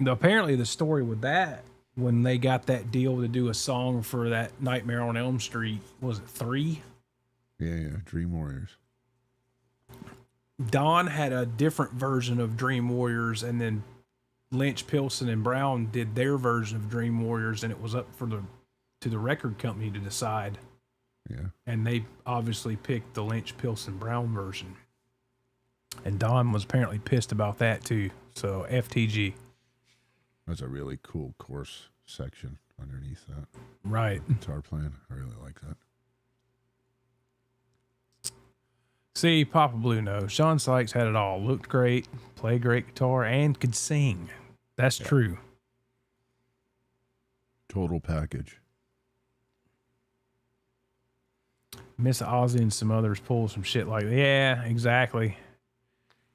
Apparently, the story with that, when they got that deal to do a song for that Nightmare on Elm Street, was it 3? Yeah, Dream Warriors. Don had a different version of Dream Warriors, and then Lynch, Pilson, and Brown did their version of Dream Warriors, and it was up to the record company to decide. Yeah. And they obviously picked the Lynch, Pilson, Brown version. And Don was apparently pissed about that too. So FTG. That's a really cool chorus section underneath that Right. guitar playing. I really like that. See, Papa Blue knows. Sean Sykes had it all. Looked great, played great guitar, and could sing. That's true. Total package. Miss Ozzy and some others pull some shit like that. Yeah, exactly.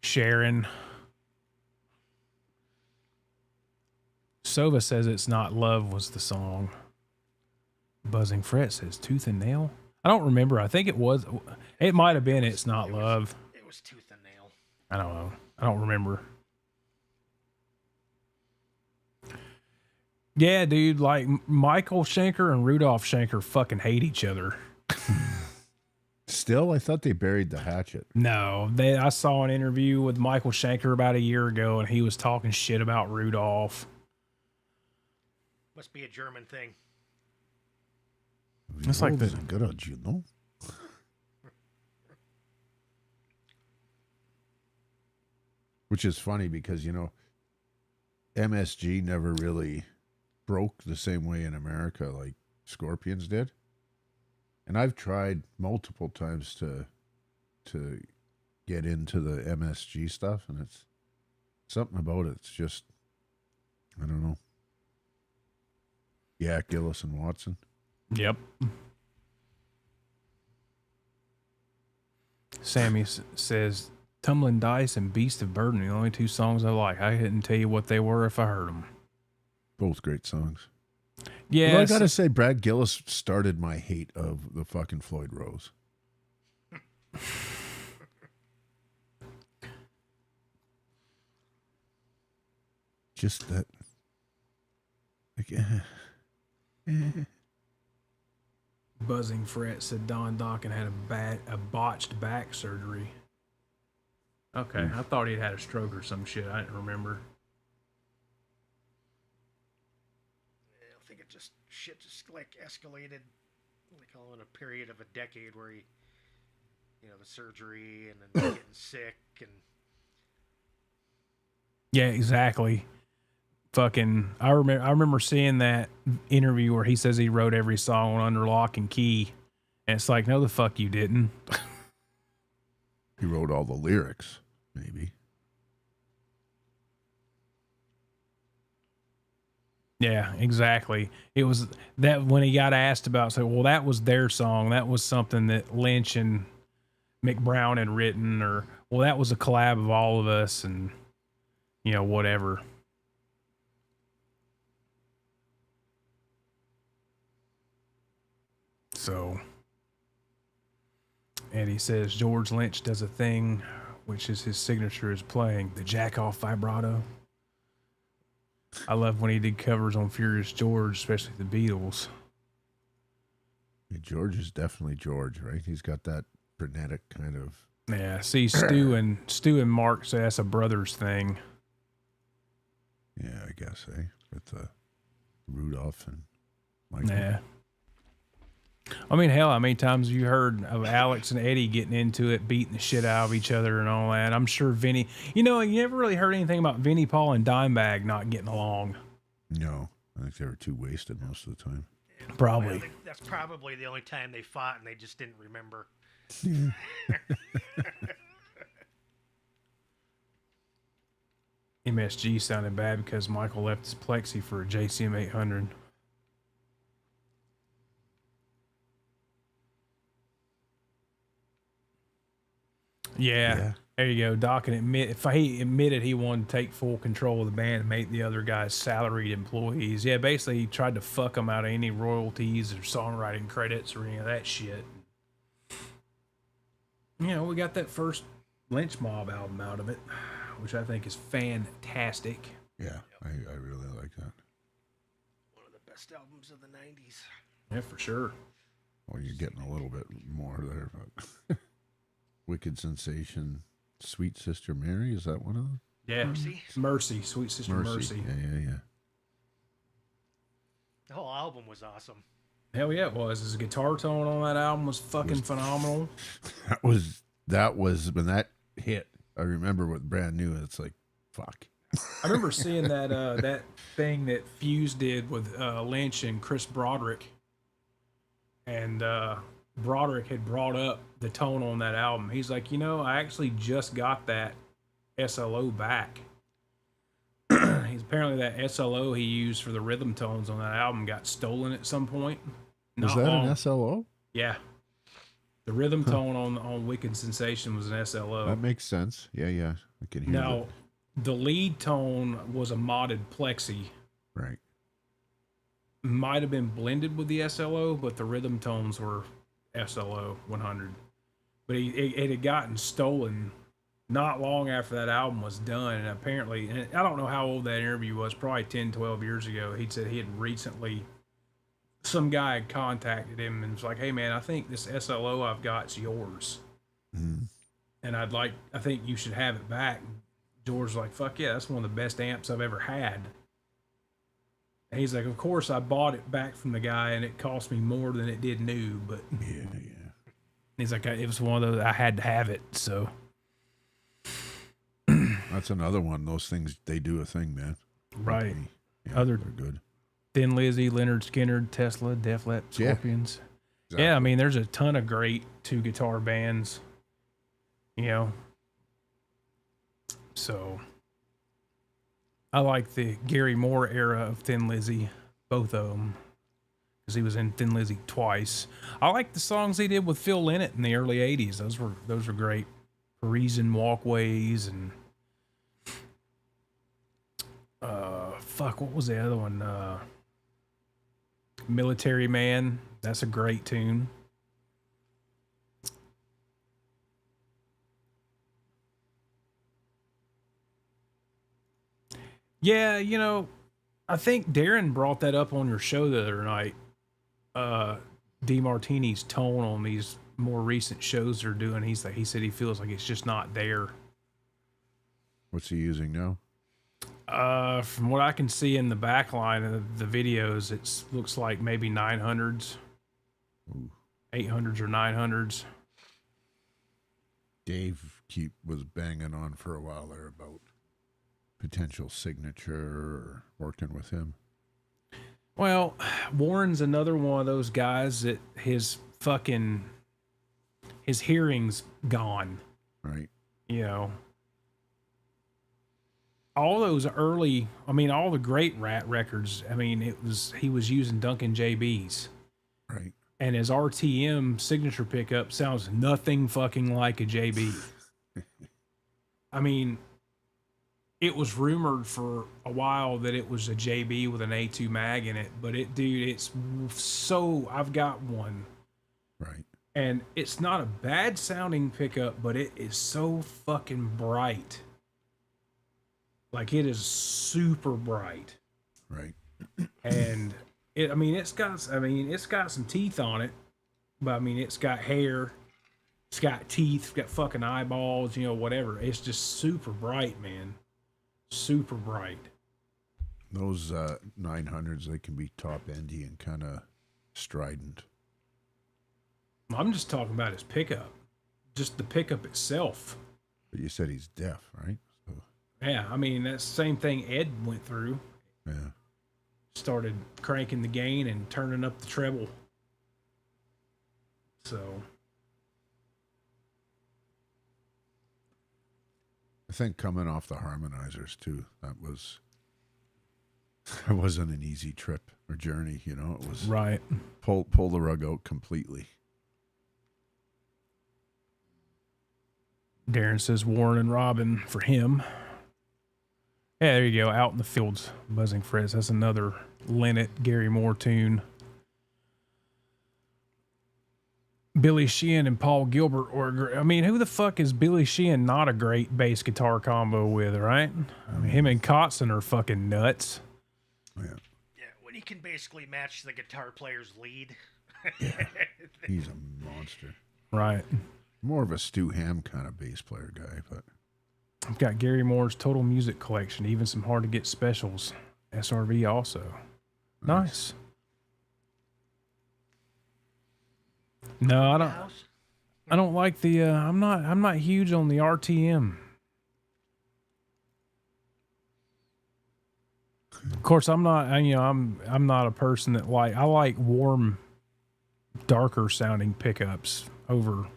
Sharon. Sova says It's Not Love was the song. Buzzing Fret says Tooth and Nail. I don't remember. I think it was. It might have been It's Not Love. It was Tooth and Nail. I don't know. I don't remember. Yeah, dude. Like Michael Schenker and Rudolph Schenker fucking hate each other. Still, I thought they buried the hatchet. No, I saw an interview with Michael Schenker about a year ago, and he was talking shit about Rudolph. Must be a German thing. It's like the good on you know. Which is funny because MSG never really broke the same way in America like Scorpions did. And I've tried multiple times to get into the MSG stuff, and it's something about it. It's just I don't know. Yeah, Gillis and Watson. Yep. Sammy says, Tumbling Dice and Beast of Burden, the only two songs I like. I couldn't tell you what they were if I heard them. Both great songs. Yeah. Although I got to say, Brad Gillis started my hate of the fucking Floyd Rose. Just that. Like, Buzzing Fret said Don Dokken had a botched back surgery. Okay, I thought he'd had a stroke or some shit. I didn't remember. I think shit just like escalated, like all in a period of a decade where he, the surgery and then getting sick and. Yeah, exactly. Fucking, I remember seeing that interview where he says he wrote every song under lock and key, and it's like, no, the fuck you didn't. He wrote all the lyrics, maybe. Yeah, exactly. It was that when he got asked about, so well, that was their song. That was something that Lynch and McBrown had written, or well, that was a collab of all of us, and whatever. So, Eddie says George Lynch does a thing, which is his signature is playing the jack off vibrato. I love when he did covers on Furious George, especially the Beatles. Yeah, George is definitely George, right? He's got that frenetic kind of. Yeah, see, Stu and Mark say that's a brothers thing. Yeah, I guess, with Rudolph and Michael. Yeah. I mean, hell, how many times have you heard of Alex and Eddie getting into it, beating the shit out of each other and all that? I'm sure Vinny, you never really heard anything about Vinnie Paul and Dimebag not getting along. No, I think they were too wasted most of the time. Probably. Well, that's probably the only time they fought and they just didn't remember. MSG sounded bad because Michael left his Plexi for a JCM 800. Yeah. There you go. Doc and if he admitted he wanted to take full control of the band and make the other guys salaried employees. Yeah, basically he tried to fuck them out of any royalties or songwriting credits or any of that shit. We got that first Lynch Mob album out of it, which I think is fantastic. Yeah, I really like that. One of the best albums of the 90s. Yeah, for sure. Well, you're getting a little bit more there, but Wicked Sensation, Sweet Sister Mary, is that one of them? Yeah. Mercy, Sweet Sister Mercy. Yeah. The whole album was awesome. Hell yeah, it was. His guitar tone on that album was fucking phenomenal. That was when that hit. I remember what brand new. It's like, fuck. I remember seeing that that thing that Fuse did with Lynch and Chris Broderick, and Broderick had brought up the tone on that album. He's like, I actually just got that SLO back. He's apparently that SLO he used for the rhythm tones on that album got stolen at some point. Was that an SLO? Yeah. The rhythm tone on Wicked Sensation was an SLO. That makes sense. Yeah. I can hear Now, the lead tone was a modded Plexi. Right. Might have been blended with the SLO, but the rhythm tones were SLO 100. But it had gotten stolen not long after that album was done. And apparently, and I don't know how old that interview was, probably 10, 12 years ago. He said he had recently, some guy had contacted him and was like, hey man, I think this SLO I've got's yours. Mm. And I think you should have it back. George was like, fuck yeah, that's one of the best amps I've ever had. And he's like, of course I bought it back from the guy and it cost me more than it did new, but Yeah. he's like, it was one of those, I had to have it, so. That's another one. Those things, they do a thing, man. Right. Yeah, they're good. Thin Lizzy, Leonard Skinner, Tesla, Def Leppard, Scorpions. Yeah, exactly. Yeah, I mean, there's a ton of great two guitar bands, So, I like the Gary Moore era of Thin Lizzy, both of them, because he was in Thin Lizzy twice. I like the songs he did with Phil Lynott in the early '80s. Those were great. Parisian Walkways and what was the other one? Military Man. That's a great tune. Yeah, I think Darren brought that up on your show the other night. DeMartini's tone on these more recent shows they're doing. He said he feels like it's just not there. What's he using now? From what I can see in the back line of the videos, it looks like maybe 900s, 800s or 900s. Dave was banging on for a while there about potential signature or working with him. Well, Warren's another one of those guys that his hearing's gone. Right. All those early, all the great Rat records, he was using Duncan JBs. Right. And his RTM signature pickup sounds nothing fucking like a JB. It was rumored for a while that it was a JB with an A2 mag in it, but it's so, I've got one. Right. And it's not a bad sounding pickup, but it is so fucking bright. Like, it is super bright. Right. And it's got some teeth on it, but it's got hair, it's got teeth, it's got fucking eyeballs, whatever. It's just super bright, man. Super bright. Those 900s, they can be top endy and kind of strident. I'm just talking about his pickup, just the pickup itself. But you said he's deaf, right? So. Yeah, that's the same thing Ed went through. Yeah. Started cranking the gain and turning up the treble. So I think coming off the harmonizers too, that wasn't an easy trip or journey, It was right. Pull the rug out completely. Darren says Warren and Robin for him. Yeah, there you go. Out in the Fields, Buzzing Fritz. That's another Lynott, Gary Moore tune. Billy Sheehan and Paul Gilbert. Who the fuck is Billy Sheehan not a great bass guitar combo with, right? Him and Kotzen are fucking nuts. Yeah. Yeah, when he can basically match the guitar player's lead. Yeah. He's a monster. Right. More of a Stu Ham kind of bass player guy, but I've got Gary Moore's total music collection, even some hard to get specials. SRV also. Nice. No, I don't like the I'm not huge on the RTM. Of course, I'm not I'm not a person that I like warm, darker sounding pickups over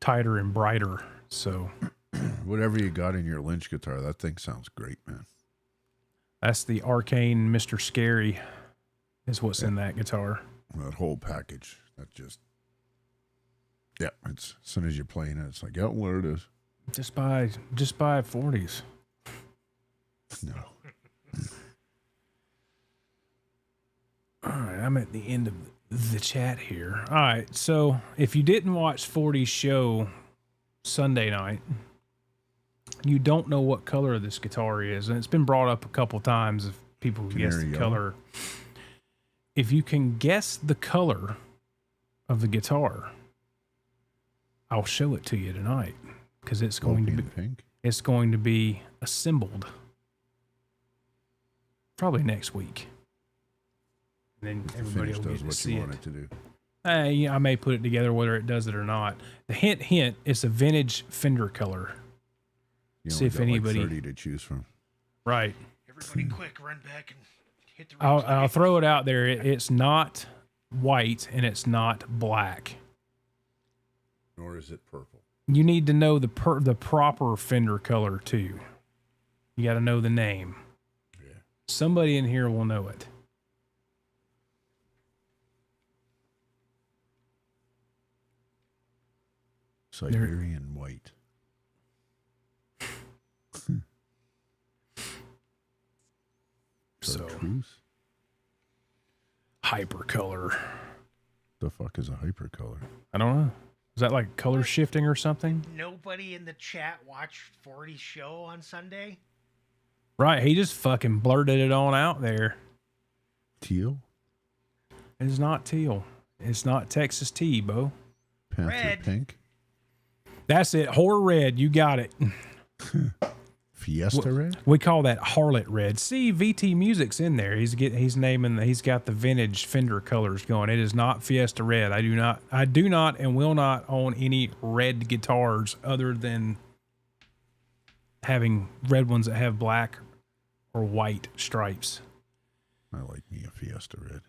tighter and brighter. So whatever you got in your Lynch guitar, that thing sounds great, man. That's the Arcane Mr. Scary is what's in that guitar. That whole package. That just it's as soon as you're playing it, it's like, yeah, there it is. Just buy 40s. No. All right, I'm at the end of the chat here. All right, so if you didn't watch 40's show Sunday night, you don't know what color this guitar is, and it's been brought up a couple times if people can guess the color. If you can guess the color of the guitar, I'll show it to you tonight because it's going to be pink. It's going to be assembled probably next week. And then everybody will get to see it. It to do. I may put it together whether it does it or not. The hint, it's a vintage Fender color. You see if anybody 30 to choose from. Right. Everybody quick, run back and hit the I'll throw it out there. It's not white and it's not black. Nor is it purple. You need to know the proper Fender color too. You got to know the name. Somebody in here will know it. Siberian white. So, Truth? hypercolor. The fuck is a hypercolor? I don't know. Is that like color shifting or something? Nobody in the chat watched 40's show on Sunday? Right. He just fucking blurted it on out there. Teal? It's not teal. It's not Texas tea, Bo. Panther Red. pink? That's it. Whore red. You got it. Fiesta red? We call that harlot red. See, VT Music's in there. He's got the vintage Fender colors going. It is not Fiesta red. I do not and will not own any red guitars other than having red ones that have black or white stripes. I like me a Fiesta red.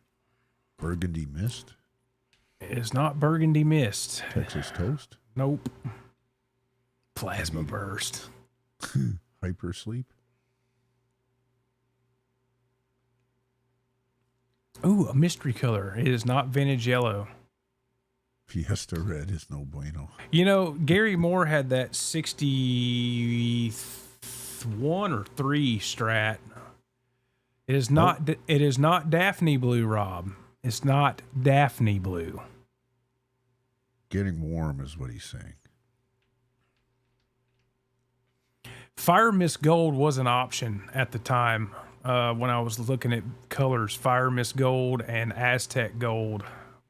Burgundy mist? It's not burgundy mist. Texas toast? Nope. Plasma burst. Hyper sleep? Ooh, a mystery color. It is not vintage yellow. Fiesta red is no bueno. You know, Gary Moore had that 61 or 3 Strat. It is not. Oh. It is not Daphne blue, Rob. It's not Daphne blue. Getting warm is what he's saying. Fire Mist Gold was an option at the time when I was looking at colors. Fire Mist Gold and Aztec Gold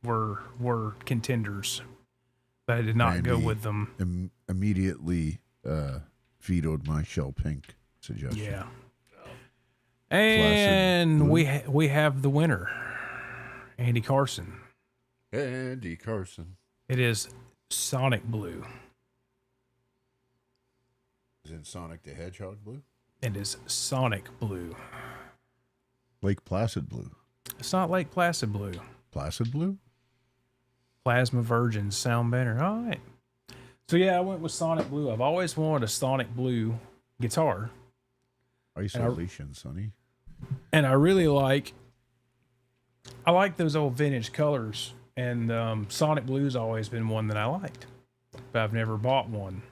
were contenders, but I did not go with them. Immediately vetoed my shell pink suggestion. Yeah. And we have the winner, Andy Carson. Andy Carson. It is Sonic Blue. Is it Sonic the Hedgehog blue? It is Sonic Blue. Lake Placid blue. It's not Lake Placid Blue. Placid blue? Plasma Virgins sound better. All right. So yeah, I went with Sonic Blue. I've always wanted a Sonic Blue guitar. Isolation, Sonny. And I really like those old vintage colors. And Sonic Blue's always been one that I liked. But I've never bought one.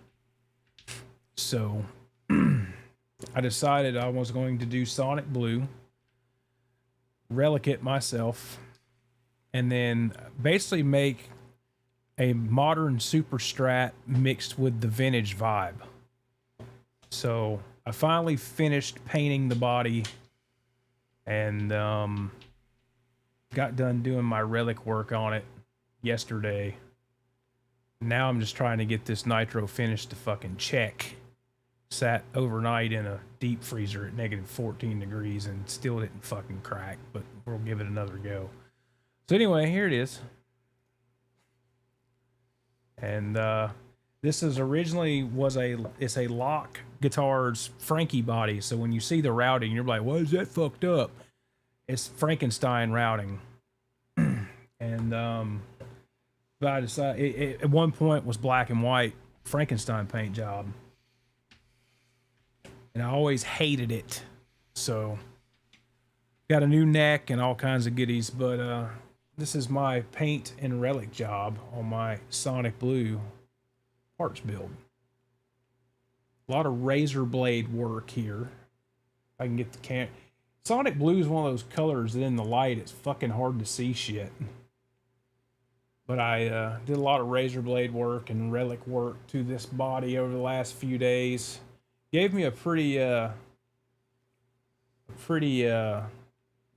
So I decided I was going to do Sonic Blue, relic it myself, and then basically make a modern Super Strat mixed with the vintage vibe. So I finally finished painting the body and got done doing my relic work on it yesterday. Now I'm just trying to get this nitro finish to fucking check. Sat overnight in a deep freezer at negative 14 degrees and still didn't fucking crack, but we'll give it another go. So anyway, here it is. And this is originally it's a Lock Guitars Frankie body. So when you see the routing, you're like, why is that fucked up? It's Frankenstein routing. And but I decided it at one point was black and white Frankenstein paint job. And I always hated it. So got a new neck and all kinds of goodies, but this is my paint and relic job on my Sonic Blue parts build. A lot of razor blade work here. I can get the Sonic Blue is one of those colors that in the light it's fucking hard to see shit. But I did a lot of razor blade work and relic work to this body over the last few days. Gave me a pretty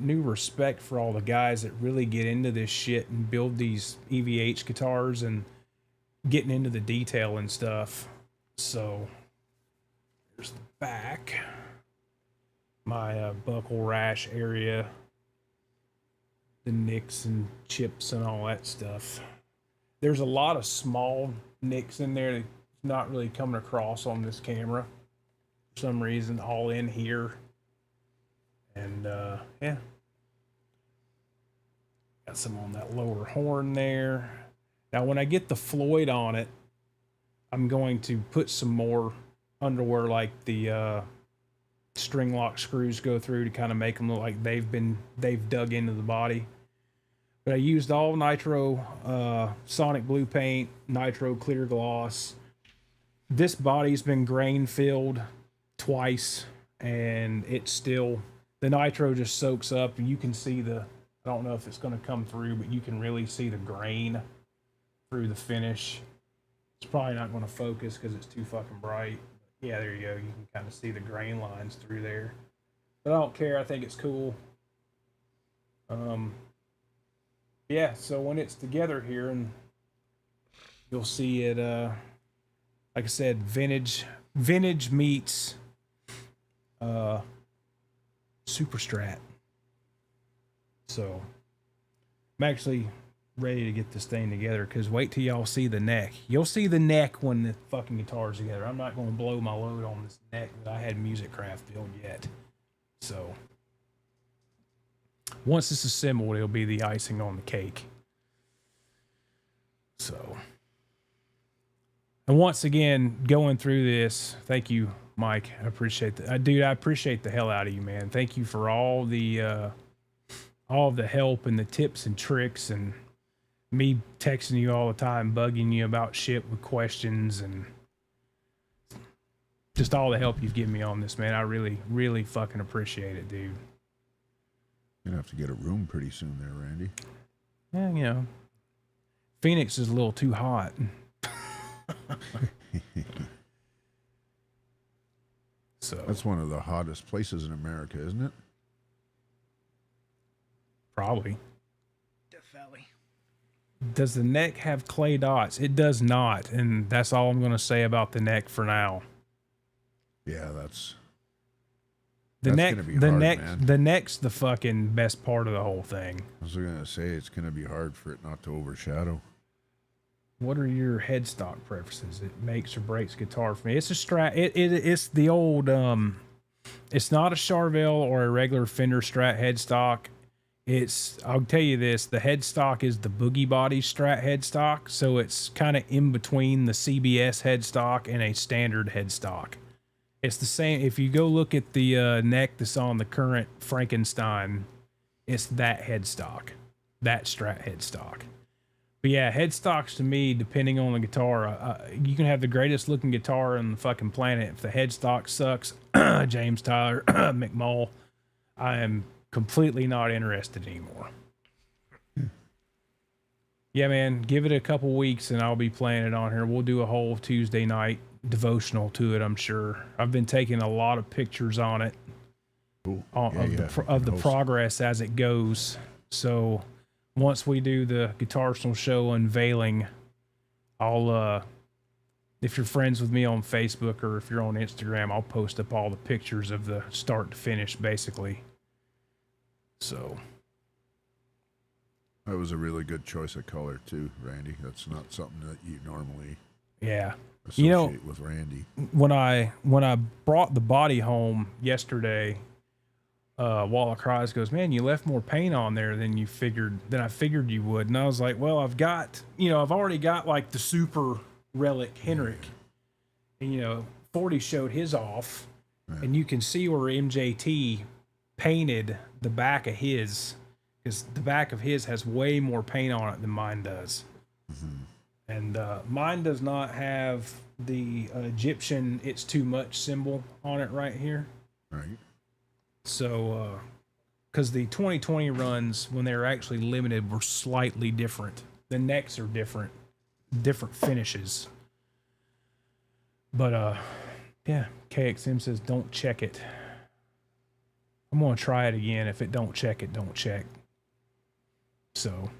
new respect for all the guys that really get into this shit and build these EVH guitars and getting into the detail and stuff. So here's the back. My buckle rash area, the nicks and chips and all that stuff. There's a lot of small nicks in there that's not really coming across on this camera for some reason, all in here. And yeah, got some on that lower horn there. Now when I get the Floyd on it, I'm going to put some more underwear like the string lock screws go through to kind of make them look like they've dug into the body. But I used all nitro Sonic Blue paint, nitro clear gloss. This body's been grain filled twice, and it's still, the nitro just soaks up, and you can see I don't know if it's going to come through, but you can really see the grain through the finish. It's probably not going to focus because it's too fucking bright. Yeah, there you go. You can kind of see the grain lines through there. But I don't care. I think it's cool. Yeah, so when it's together here, and you'll see it, like I said, vintage meets Super Strat. So I'm actually ready to get this thing together, because wait till y'all see the neck. You'll see the neck when the fucking guitar's together. I'm not going to blow my load on this neck that I had Music Craft build yet. So once it's assembled, it'll be the icing on the cake. So, and once again, going through this, thank you, Mike. I appreciate that. Dude, I appreciate the hell out of you, man. Thank you for all of the help and the tips and tricks, and me texting you all the time, bugging you about shit with questions, and just all the help you've given me on this, man. I really, really fucking appreciate it, dude. You're gonna have to get a room pretty soon there, Randy. Yeah, you know, Phoenix is a little too hot. So that's one of the hottest places in America, isn't it? Probably. Death Valley. Does the neck have clay dots? It does not, and that's all I'm going to say about the neck for now. Yeah, that's the neck. Gonna be hard, man. The neck's the fucking best part of the whole thing. I was gonna say it's gonna be hard for it not to overshadow. What are your headstock preferences? It makes or breaks guitar for me. It's a Strat. It's the old. It's not a Charvel or a regular Fender Strat headstock. I'll tell you this, the headstock is the Boogie Body Strat headstock, so it's kind of in between the CBS headstock and a standard headstock. It's the same. If you go look at the neck that's on the current Frankenstein, it's that headstock, that Strat headstock. But yeah, headstocks to me, depending on the guitar, you can have the greatest looking guitar on the fucking planet. If the headstock sucks, James Tyler, McMull, I am completely not interested anymore. Yeah, man, give it a couple weeks and I'll be playing it on here. We'll do a whole Tuesday night devotional to it, I'm sure. I've been taking a lot of pictures on it, Cool. of the progress as it goes. So once we do the Guitarsenal show unveiling, I'll if you're friends with me on Facebook or if you're on Instagram, I'll post up all the pictures of the start to finish, basically. So that was a really good choice of color too, Randy. That's not something that you normally associate with Randy. When I brought the body home yesterday, Walla Cries goes, "Man, you left more paint on there than I figured you would." And I was like, "Well, I've already got like the super relic Henrik, and 40 showed his off, and you can see where MJT painted the back of his, because the back of his has way more paint on it than mine does." And mine does not have the Egyptian "it's too much" symbol on it right here. Right. So, because the 2020 runs, when they were actually limited, were slightly different. The necks are different finishes. But, yeah, KXM says, "Don't check it." I'm going to try it again. If it don't check, it don't check. So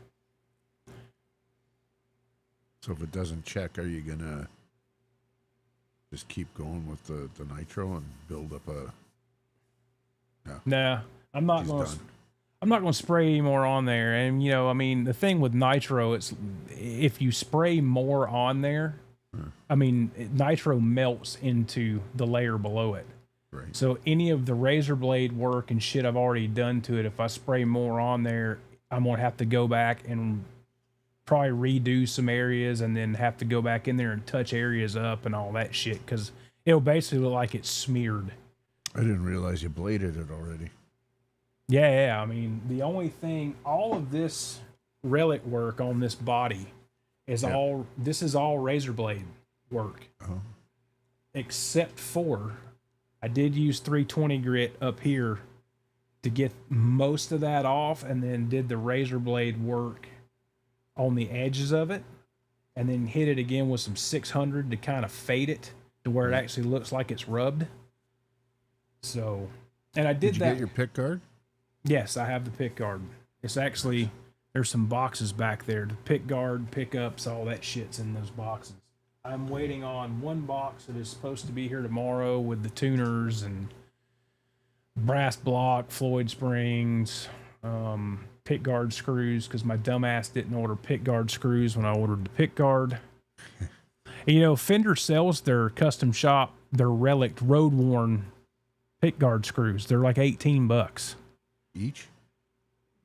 if it doesn't check, are you gonna just keep going with the nitro and build up a? No. Nah, I'm not going to spray any more on there. And the thing with nitro, it's if you spray more on there, nitro melts into the layer below it. Right. So any of the razor blade work and shit I've already done to it, if I spray more on there, I'm going to have to go back and probably redo some areas and then have to go back in there and touch areas up and all that shit, because it'll basically look like it's smeared. I didn't realize you bladed it already. Yeah. I mean, the only thing, all of this relic work on this body is this is all razor blade work. Oh. Except for, I did use 320 grit up here to get most of that off, and then did the razor blade work on the edges of it, and then hit it again with some 600 to kind of fade it to where it actually looks like it's rubbed. So, and I did you that. Get your pick guard? Yes, I have the pick guard. It's actually, there's some boxes back there. The pick guard, pickups, all that shit's in those boxes. I'm waiting on one box that is supposed to be here tomorrow with the tuners and brass block, Floyd springs, pick guard screws, because my dumbass didn't order pick guard screws when I ordered the pick guard. And, you know, Fender sells their custom shop, their relic road worn pick guard screws. They're like $18 each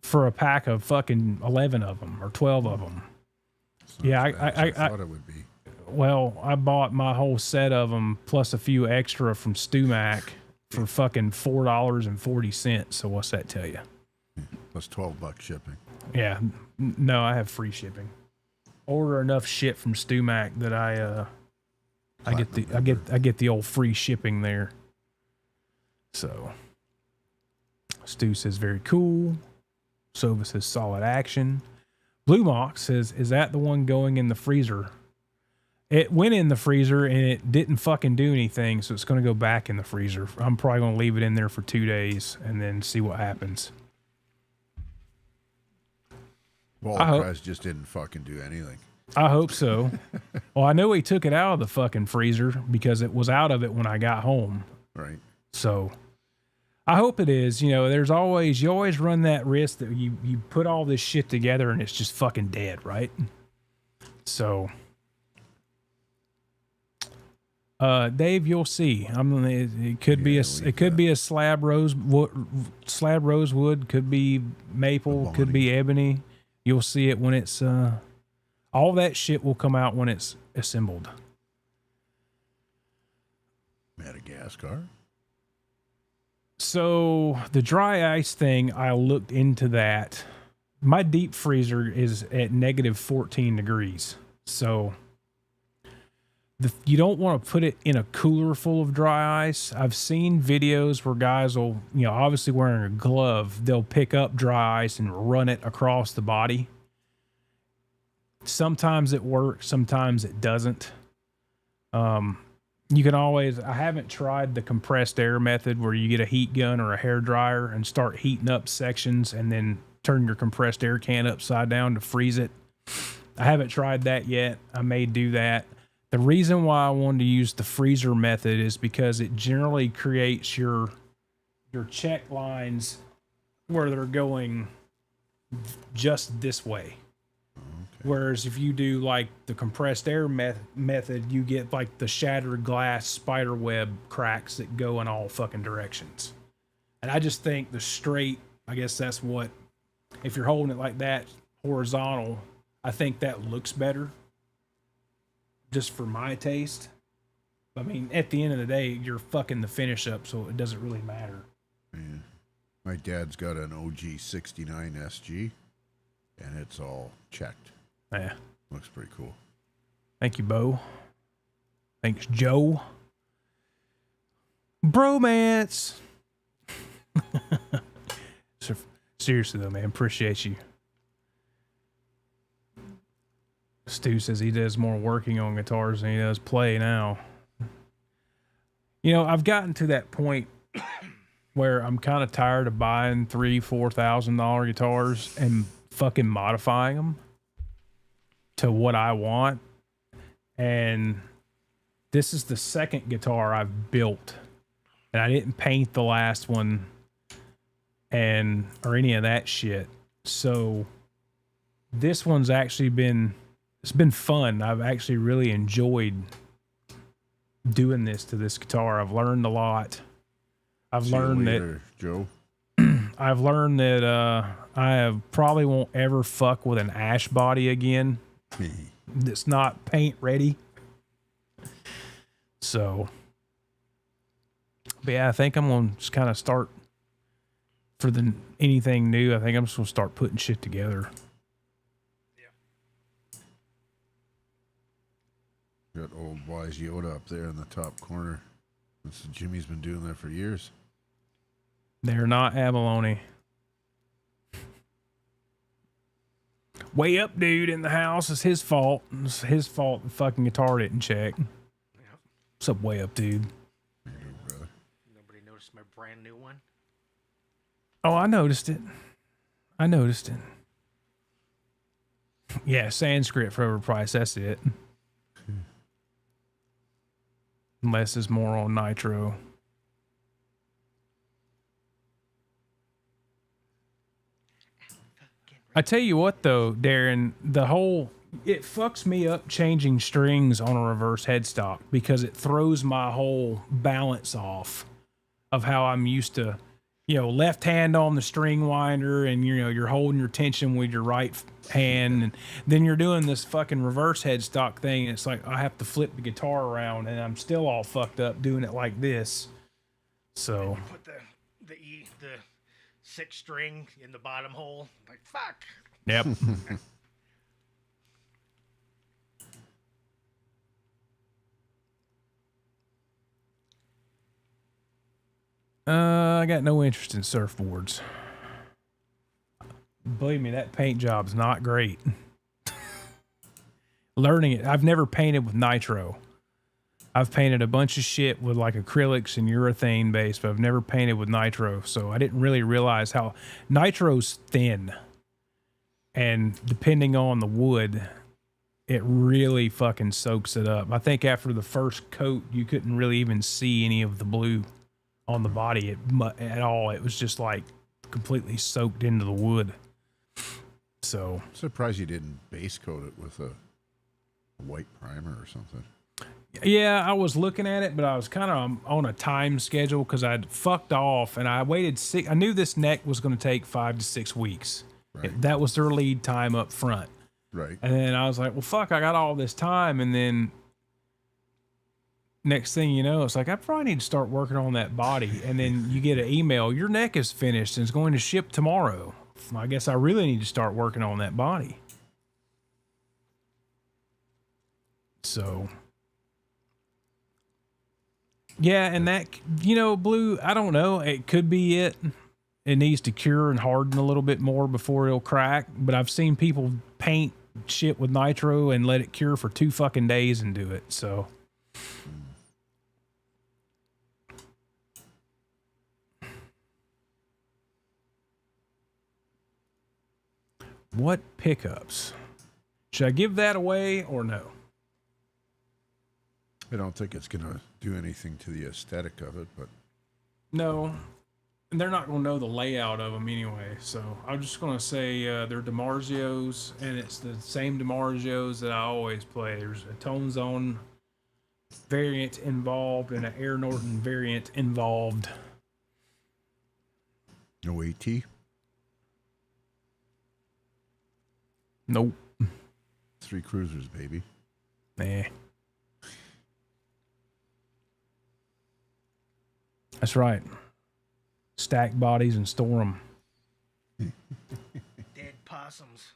for a pack of fucking 11 of them or 12 of them. Yeah, I thought it would be. Well, I bought my whole set of them plus a few extra from StuMac for fucking $4.40. So what's that tell you? Plus $12 shipping. Yeah, no, I have free shipping. Order enough shit from StuMac that I get the old free shipping there. So Stu says very cool. Sova says solid action. Blue Mox says, is that the one going in the freezer? It went in the freezer and it didn't fucking do anything, so it's going to go back in the freezer. I'm probably going to leave it in there for 2 days and then see what happens. Well, guys just didn't fucking do anything. I hope so. Well, I know he took it out of the fucking freezer because it was out of it when I got home. Right. So I hope it is. You know, you always run that risk that you put all this shit together and it's just fucking dead, right? So, Dave, you'll see. It could be a slab rosewood, could be maple, could be ebony. You'll see it when it's all that shit will come out when it's assembled. Madagascar. So the dry ice thing, I looked into that. My deep freezer is at negative 14 degrees. So you don't want to put it in a cooler full of dry ice. I've seen videos where guys will, obviously wearing a glove, they'll pick up dry ice and run it across the body. Sometimes it works, sometimes it doesn't. You can always, I haven't tried the compressed air method where you get a heat gun or a hair dryer and start heating up sections and then turn your compressed air can upside down to freeze it. I haven't tried that yet. I may do that. The reason why I wanted to use the freezer method is because it generally creates your check lines where they're going just this way. Whereas if you do like the compressed air method, you get like the shattered glass spider web cracks that go in all fucking directions. And I just think the straight, I guess that's what, if you're holding it like that horizontal, I think that looks better just for my taste. I mean, at the end of the day, you're fucking the finish up, so it doesn't really matter. Yeah. My dad's got an OG 69 SG and it's all checked. Yeah. Looks pretty cool. Thank you, Bo. Thanks, Joe. Bromance. Seriously, though, man. Appreciate you. Stu says he does more working on guitars than he does play now. I've gotten to that point where I'm kind of tired of buying $3,000-$4,000 guitars and fucking modifying them to what I want. And this is the second guitar I've built, and I didn't paint the last one or any of that shit. So this one's actually been fun. I've actually really enjoyed doing this to this guitar. I've learned a lot. I've learned that Joe. I've learned that I probably won't ever fuck with an ash body again. That's not paint ready. So, But yeah, I think I'm gonna just kind of start for anything new. I think I'm just gonna start putting shit together. Got old wise Yoda up there in the top corner. Jimmy's been doing that for years. They're not abalone. Way up, dude, in the house. It's his fault. It's his fault the fucking guitar didn't check. Yep. What's up, way up, dude? Nobody noticed my brand new one? Oh, I noticed it. Yeah, Sanskrit for overpriced. That's it. Less is more on nitro. I tell you what, though, Darren, it fucks me up changing strings on a reverse headstock because it throws my whole balance off of how I'm used to, left hand on the string winder and, you're holding your tension with your right hand. And then you're doing this fucking reverse headstock thing. And it's like, I have to flip the guitar around and I'm still all fucked up doing it like this. So. You put the 6 string in the bottom hole. Like, fuck. Yep. I got no interest in surfboards. Believe me, that paint job's not great. Learning it. I've never painted with nitro. I've painted a bunch of shit with like acrylics and urethane base, but I've never painted with nitro. So I didn't really realize how nitro's thin. And depending on the wood, it really fucking soaks it up. I think after the first coat, you couldn't really even see any of the blue on the body at all. It was just like completely soaked into the wood. So I'm surprised you didn't base coat it with a white primer or something. yeah, I was looking at it, but I was kind of on a time schedule because I'd fucked off and I waited I knew this neck was going to take 5 to 6 weeks. Right. That was their lead time up front. Right. And then I was like, well, fuck, I got all this time. And then next thing you know, it's like, I probably need to start working on that body. And then you get an email, your neck is finished and it's going to ship tomorrow. I guess I really need to start working on that body. So, yeah, and that, Blue, I don't know. It could be it. It needs to cure and harden a little bit more before it'll crack. But I've seen people paint shit with nitro and let it cure for 2 fucking days and do it. So, what pickups? Should I give that away or no? I don't think it's going to do anything to the aesthetic of it, but No. And they're not going to know the layout of them anyway. So I'm just going to say they're DiMarzios, and it's the same DiMarzios that I always play. There's a Tone Zone variant involved and an Air Norton variant involved. no AT. Nope. 3 cruisers, baby. Nah. That's right. Stack bodies and store them. Dead possums.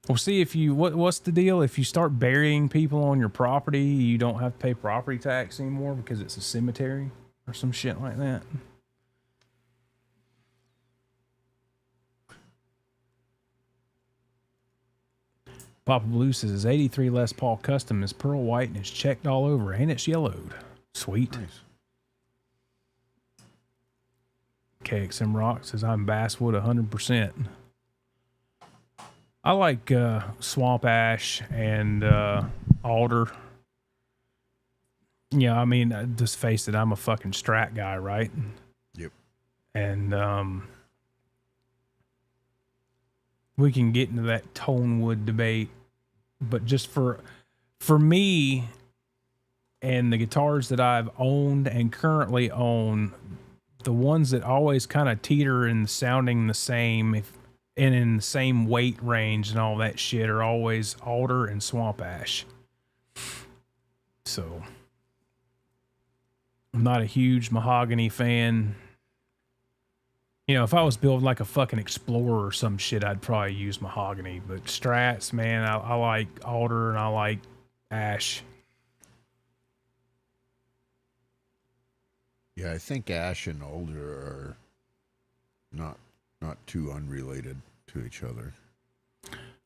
Well, see, if you what's the deal? If you start burying people on your property, you don't have to pay property tax anymore because it's a cemetery or some shit like that. Papa Blue says his 83 Les Paul Custom is pearl white and it's checked all over and it's yellowed. Sweet. Nice. KXM Rock says I'm basswood 100%. I like swamp ash and alder. Yeah, I mean, just face it, I'm a fucking Strat guy, right? Yep. And we can get into that tone wood debate, but just for me and the guitars that I've owned and currently own, the ones that always kind of teeter and sounding the same and in the same weight range and all that shit are always alder and swamp ash. So I'm not a huge mahogany fan. You know, if I was building like a fucking Explorer or some shit, I'd probably use mahogany. But Strats, man, I like alder and I like ash. Yeah, I think ash and alder are not too unrelated to each other.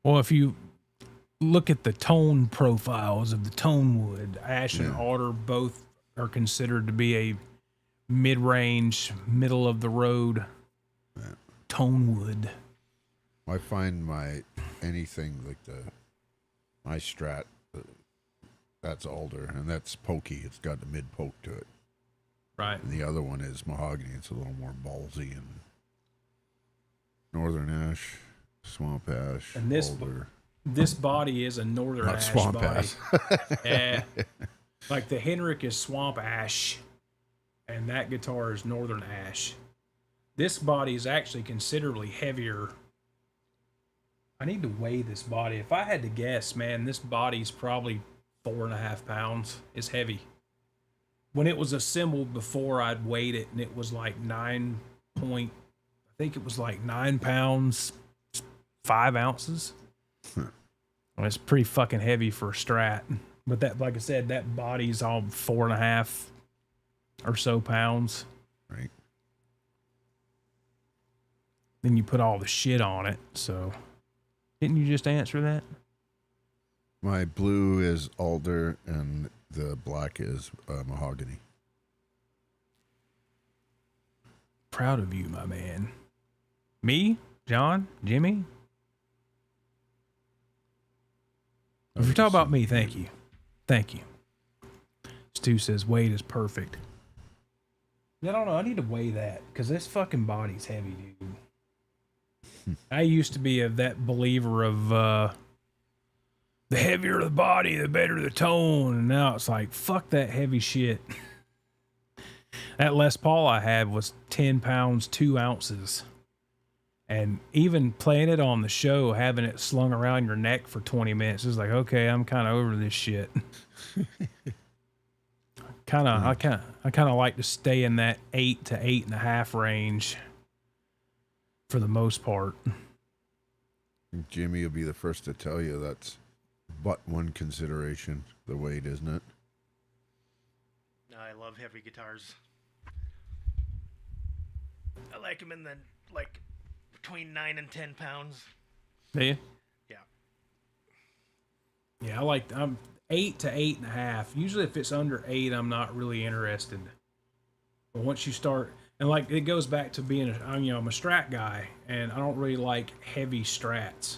Well, if you look at the tone profiles of the tone wood, ash and Yeah. alder both are considered to be a mid-range, middle of the road tone wood. I find my anything like my Strat, that's alder, and that's pokey. It's got the mid poke to it. Right. And the other one is mahogany. It's a little more ballsy and northern ash, swamp ash, And alder. This body is a northern Not ash swamp body. ash. Yeah. Like the Henrik is swamp ash, and that guitar is northern ash. This body is actually considerably heavier. I need to weigh this body. If I had to guess, man, this body's probably 4.5 pounds. It's heavy. When it was assembled before, I'd weighed it, and it was like 9 pounds, 5 ounces. It's pretty fucking heavy for a Strat. But that, like I said, that body's all 4.5 or so pounds. Right. Then you put all the shit on it. So, didn't you just answer that? My blue is alder, and the black is mahogany. Proud of you, my man. Me, John, Jimmy. If you're talking about me, thank you. Thank you. Stu says weight is perfect. I don't know. I need to weigh that because this fucking body's heavy, dude. I used to be that believer of the heavier the body, the better the tone. And now it's like, fuck that heavy shit. That Les Paul I had was 10 pounds, 2 ounces. And even playing it on the show, having it slung around your neck for 20 minutes is like, okay, I'm kind of over this shit. I kind of like to stay in that 8 to 8.5 range for the most part. Jimmy will be the first to tell you that's but one consideration, the weight, isn't it? No, I love heavy guitars. I like them in the, like, between 9 and 10 pounds. Do you? Yeah. Yeah, I'm 8 to 8.5. Usually if it's under 8, I'm not really interested. But once you start, and like it goes back to being, I'm a Strat guy, and I don't really like heavy Strats.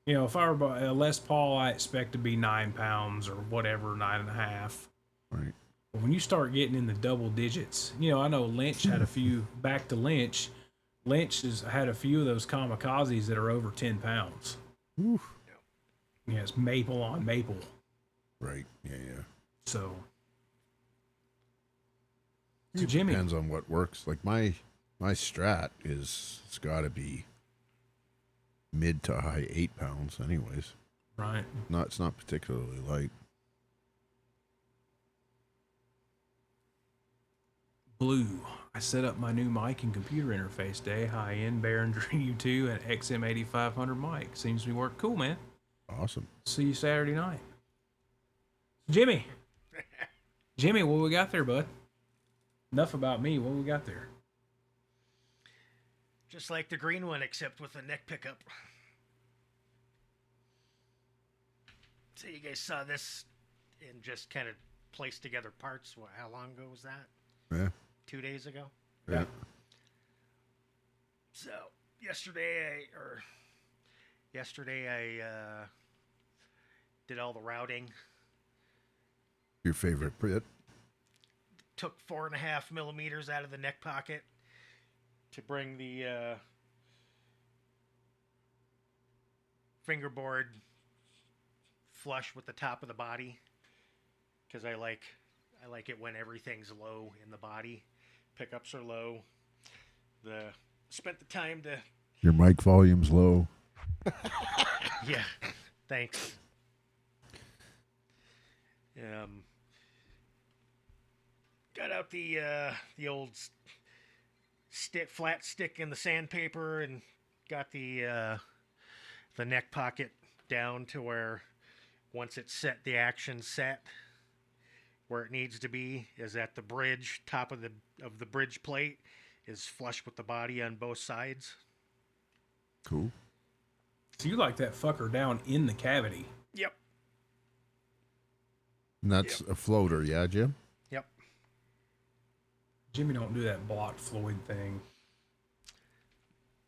You know, if I were a Les Paul, I expect to be 9 pounds or whatever, 9.5. Right. But when you start getting in the double digits, I know Lynch had a few, back to Lynch. Lynch has had a few of those kamikazes that are over 10 pounds. Oof. Yeah, it's maple on maple. Right. Yeah. So It Jimmy. depends on what works. Like my Strat it's got to be mid to high 8 pounds, anyways. Right. It's not particularly light. Blue. I set up my new mic and computer interface today. High-end Behringer U2 and XM8500 mic. Seems to be working cool, man. Awesome. See you Saturday night. Jimmy. Jimmy, what we got there, bud? Enough about me. What we got there? Just like the green one, except with a neck pickup. So you guys saw this and just kind of placed together parts. How long ago was that? Yeah. 2 days ago? Yeah. So yesterday I did all the routing. Your favorite bit? Took 4.5 millimeters out of the neck pocket to bring the fingerboard flush with the top of the body, because I like it when everything's low in the body. Pickups are low. Spent the time to. Your mic volume's low. Yeah, thanks. got out the old flat stick in the sandpaper and got the neck pocket down to where once it's set, the action's set where it needs to be is at the bridge, top of the bridge plate is flush with the body on both sides. Cool. So you like that fucker down in the cavity? Yep. And that's a floater, yeah, Jim? Yep. Jimmy don't do that blocked Floyd thing.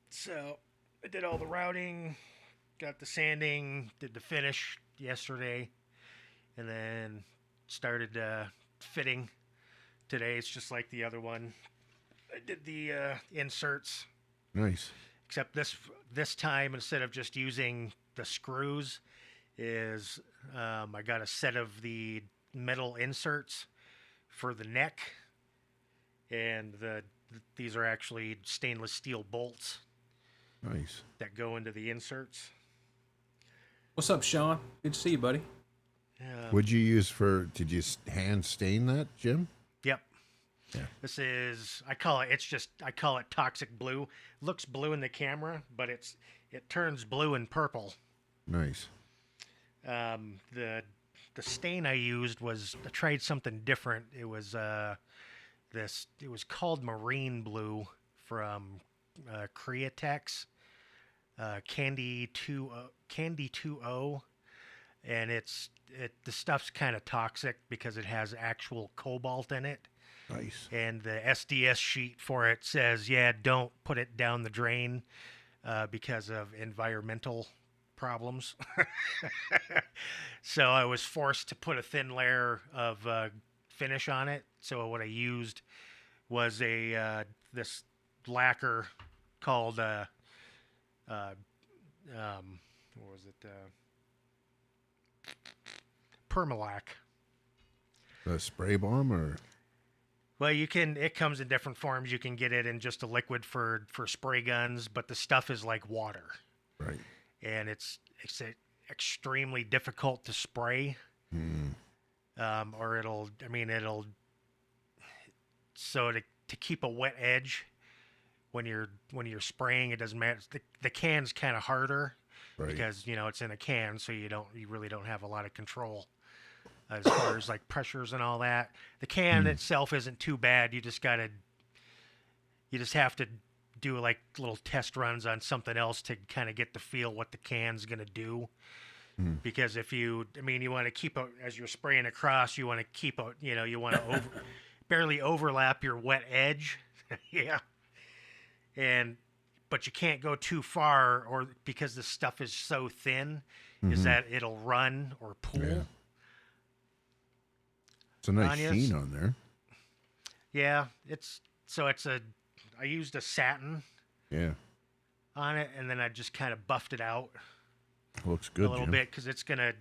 So I did all the routing, got the sanding, did the finish yesterday, and then started fitting today. It's just like the other one. I did the inserts. Nice. Except this time, instead of just using the screws, is I got a set of the metal inserts for the neck, and these are actually stainless steel bolts. Nice. That go into the inserts. What's up, Sean? Good to see you, buddy. What'd you use did you hand stain that, Jim? Yep. Yeah. This is, I call it toxic blue. It looks blue in the camera, but it turns blue and purple. Nice. The stain I used I tried something different. It was it was called marine blue from Createx, Candy 2O, and the stuff's kind of toxic because it has actual cobalt in it. Nice. And the SDS sheet for it says, yeah, don't put it down the drain because of environmental problems. So I was forced to put a thin layer of finish on it. So what I used was this lacquer called what was it? Permalac. A spray bomb or? Well, it comes in different forms. You can get it in just a liquid for spray guns, but the stuff is like water. Right. And it's extremely difficult to spray. Or so to keep a wet edge when you're spraying, it doesn't matter. The can's kind of harder. Right. Because, it's in a can, so you really don't have a lot of control as far as like pressures and all that. The can itself isn't too bad. You just have to do like little test runs on something else to kind of get the feel what the can's going to do. Because if you want to keep as you're spraying across, you want to keep you want to barely overlap your wet edge. Yeah. But you can't go too far, or because the stuff is so thin, is that it'll run or pool. Yeah. It's a nice sheen on there. Yeah, I used a satin. Yeah. On it, and then I just kind of buffed it out. Looks good, a little Jim. bit because it's gonna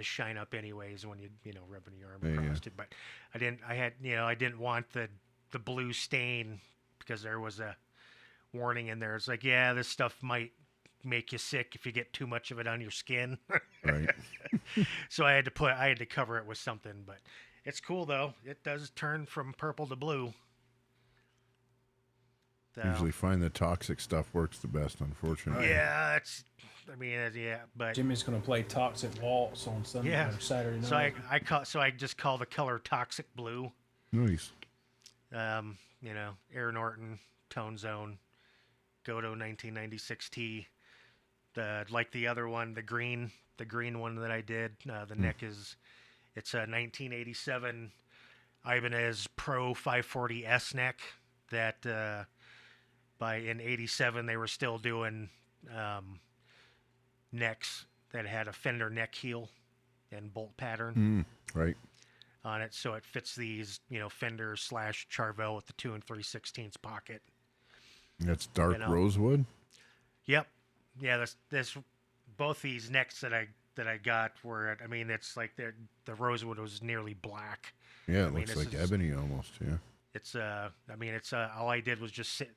shine up anyways when you rubbing your arm across it. But I didn't want the blue stain because there was a warning in there. It's like, yeah, this stuff might make you sick if you get too much of it on your skin. Right. So I had to cover it with something, but it's cool though. It does turn from purple to blue. So, usually find the toxic stuff works the best, unfortunately. Yeah, but Jimmy's gonna play Toxic Waltz on Sunday or Saturday night. So I just call the color Toxic Blue. Nice. Air Norton, Tone Zone, Godo 1996T. Like the other one, the green one that I did. The neck it's a 1987 Ibanez Pro 540S neck that in 87 they were still doing necks that had a fender neck heel and bolt pattern right on it, so it fits these Fender / Charvel with the 2 3/16 pocket. That's dark rosewood. Yep. Yeah, this both these necks that I got were, it's like the rosewood was nearly black. Yeah, it looks like ebony almost. Yeah. It's all I did was just sit.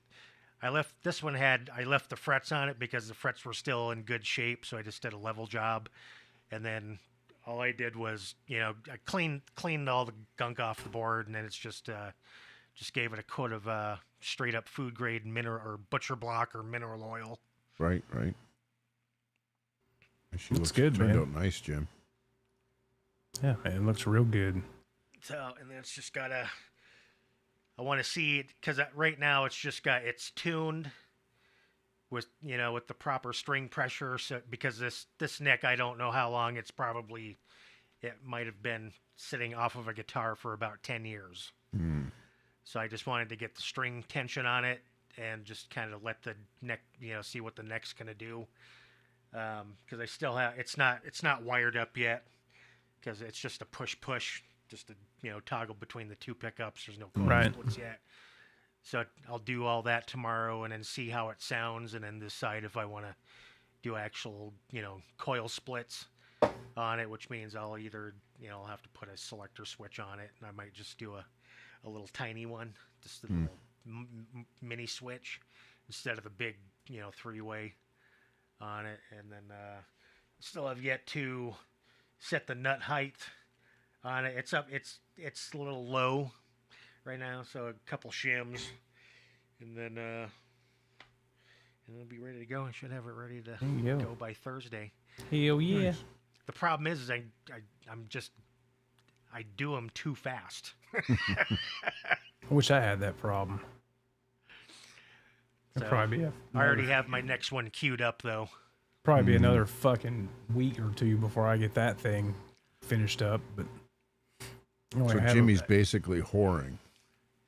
I left the frets on it because the frets were still in good shape, so I just did a level job, and then all I did was, I cleaned all the gunk off the board, and then it's just gave it a coat of straight up food grade mineral or butcher block or mineral oil. Right. She looks good, turned man. out nice, Jim. Yeah, man, it looks real good. So, and then it's just gotta. I want to see it because right now it's tuned with with the proper string pressure. So because this neck, I don't know how long it might have been sitting off of a guitar for about 10 years. So I just wanted to get the string tension on it and just kind of let the neck, see what the neck's gonna do. Because I still have it's not wired up yet because it's just a push, just to toggle between the two pickups. There's no coil splits yet. So I'll do all that tomorrow and then see how it sounds and then decide if I want to do actual, coil splits on it, which means I'll either, I'll have to put a selector switch on it, and I might just do a little tiny one, just a little mini switch instead of the big, 3-way on it. And then still have yet to set the nut height on it. It's up. It's a little low right now, so a couple shims, and then it'll be ready to go. I should have it ready to go by Thursday. Hell yeah! Nice. The problem is I do them too fast. I wish I had that problem. So, probably be I already have my next one queued up though. Probably be another fucking week or two before I get that thing finished up, but. So Jimmy's basically whoring.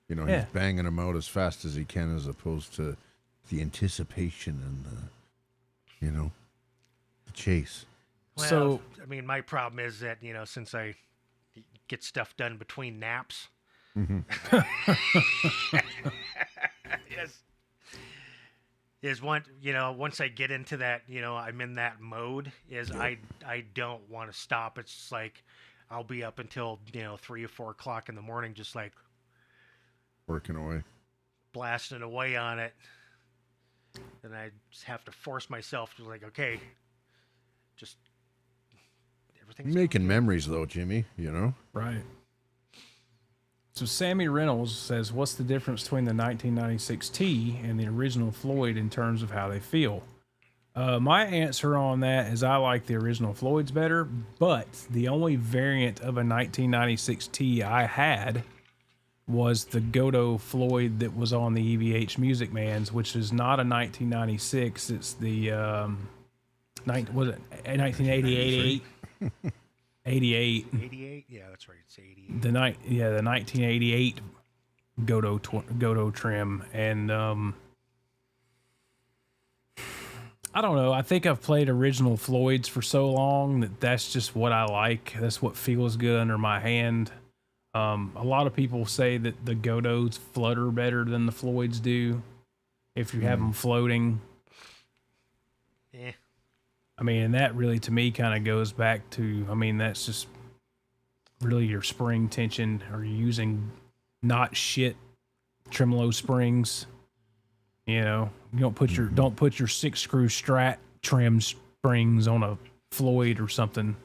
He's banging them out as fast as he can, as opposed to the anticipation and the chase. Well, so I mean, my problem is that since I get stuff done between naps. Is one once I get into that I'm in that mode I don't want to stop. It's just like I'll be up until 3 or 4 o'clock in the morning, just like working away, blasting away on it. And I just have to force myself to okay, just everything's making memories though, Jimmy. Right. So Sammy Reynolds says, "What's the difference between the 1996 T and the original Floyd in terms of how they feel?" My answer on that is I like the original Floyds better, but the only variant of a 1996 T I had was the Godot Floyd that was on the EVH Music Man's, which is not a 1996. It's the was it 1988? 88. 88? Yeah, that's right. It's 88. The 1988 Godot trim, and I don't know. I think I've played original Floyds for so long that's just what I like. That's what feels good under my hand. A lot of people say that the Godots flutter better than the Floyds do if you have them floating. Yeah. I mean, and that really, to me, kind of goes back to, that's just really your spring tension, or you're using not shit tremolo springs. You don't put your 6-screw Strat trim springs on a Floyd or something.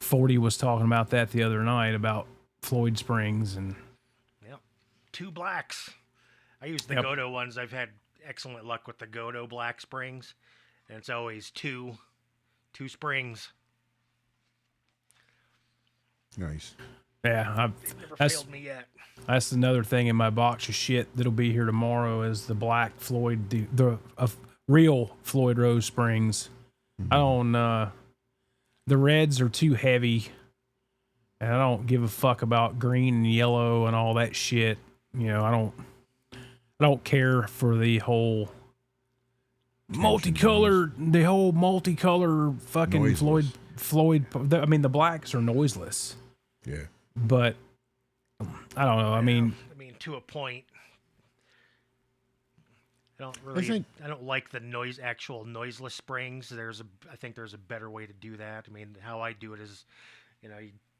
40 was talking about that the other night about Floyd springs, and 2 blacks. I use the Godot ones. I've had excellent luck with the Godot black springs. And it's always two springs. Nice. Yeah, Never failed me yet. That's another thing in my box of shit that'll be here tomorrow is the black Floyd, the real Floyd Rose springs. I don't. The reds are too heavy, and I don't give a fuck about green and yellow and all that shit. I don't care for the whole multicolor fucking Noiseless. Floyd. I mean, the blacks are noiseless. Yeah. But I don't know. I mean, to a point. I don't like the actual noiseless springs. I think there's a better way to do that. I mean, how I do it is, you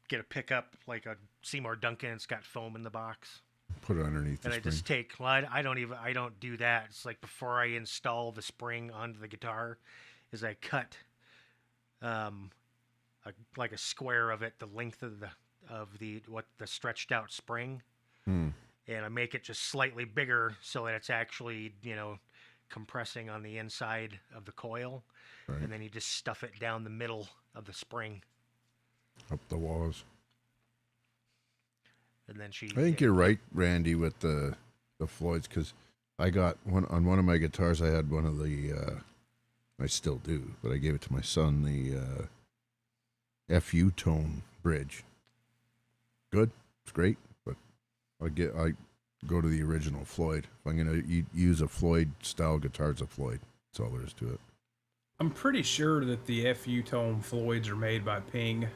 get a pickup like a Seymour Duncan. It's got foam in the box. Put it underneath the spring. And I just take. Well, I don't do that. It's like before I install the spring onto the guitar, is I cut. I like a square of it, the length of the stretched out spring, Hmm. and I make it just slightly bigger so that it's actually compressing on the inside of the coil, Right. and then you just stuff it down the middle of the spring, Up the walls. and then I think you're right, Randy, with the Floyds, because I got on one of my guitars. I had one of the, I still do, but I gave it to my son, the FU tone bridge. Good, it's great, but I go to the original Floyd. If I'm gonna use a Floyd style guitar, it's a Floyd. That's all there is to it. I'm pretty sure that the FU tone Floyds are made by Ping.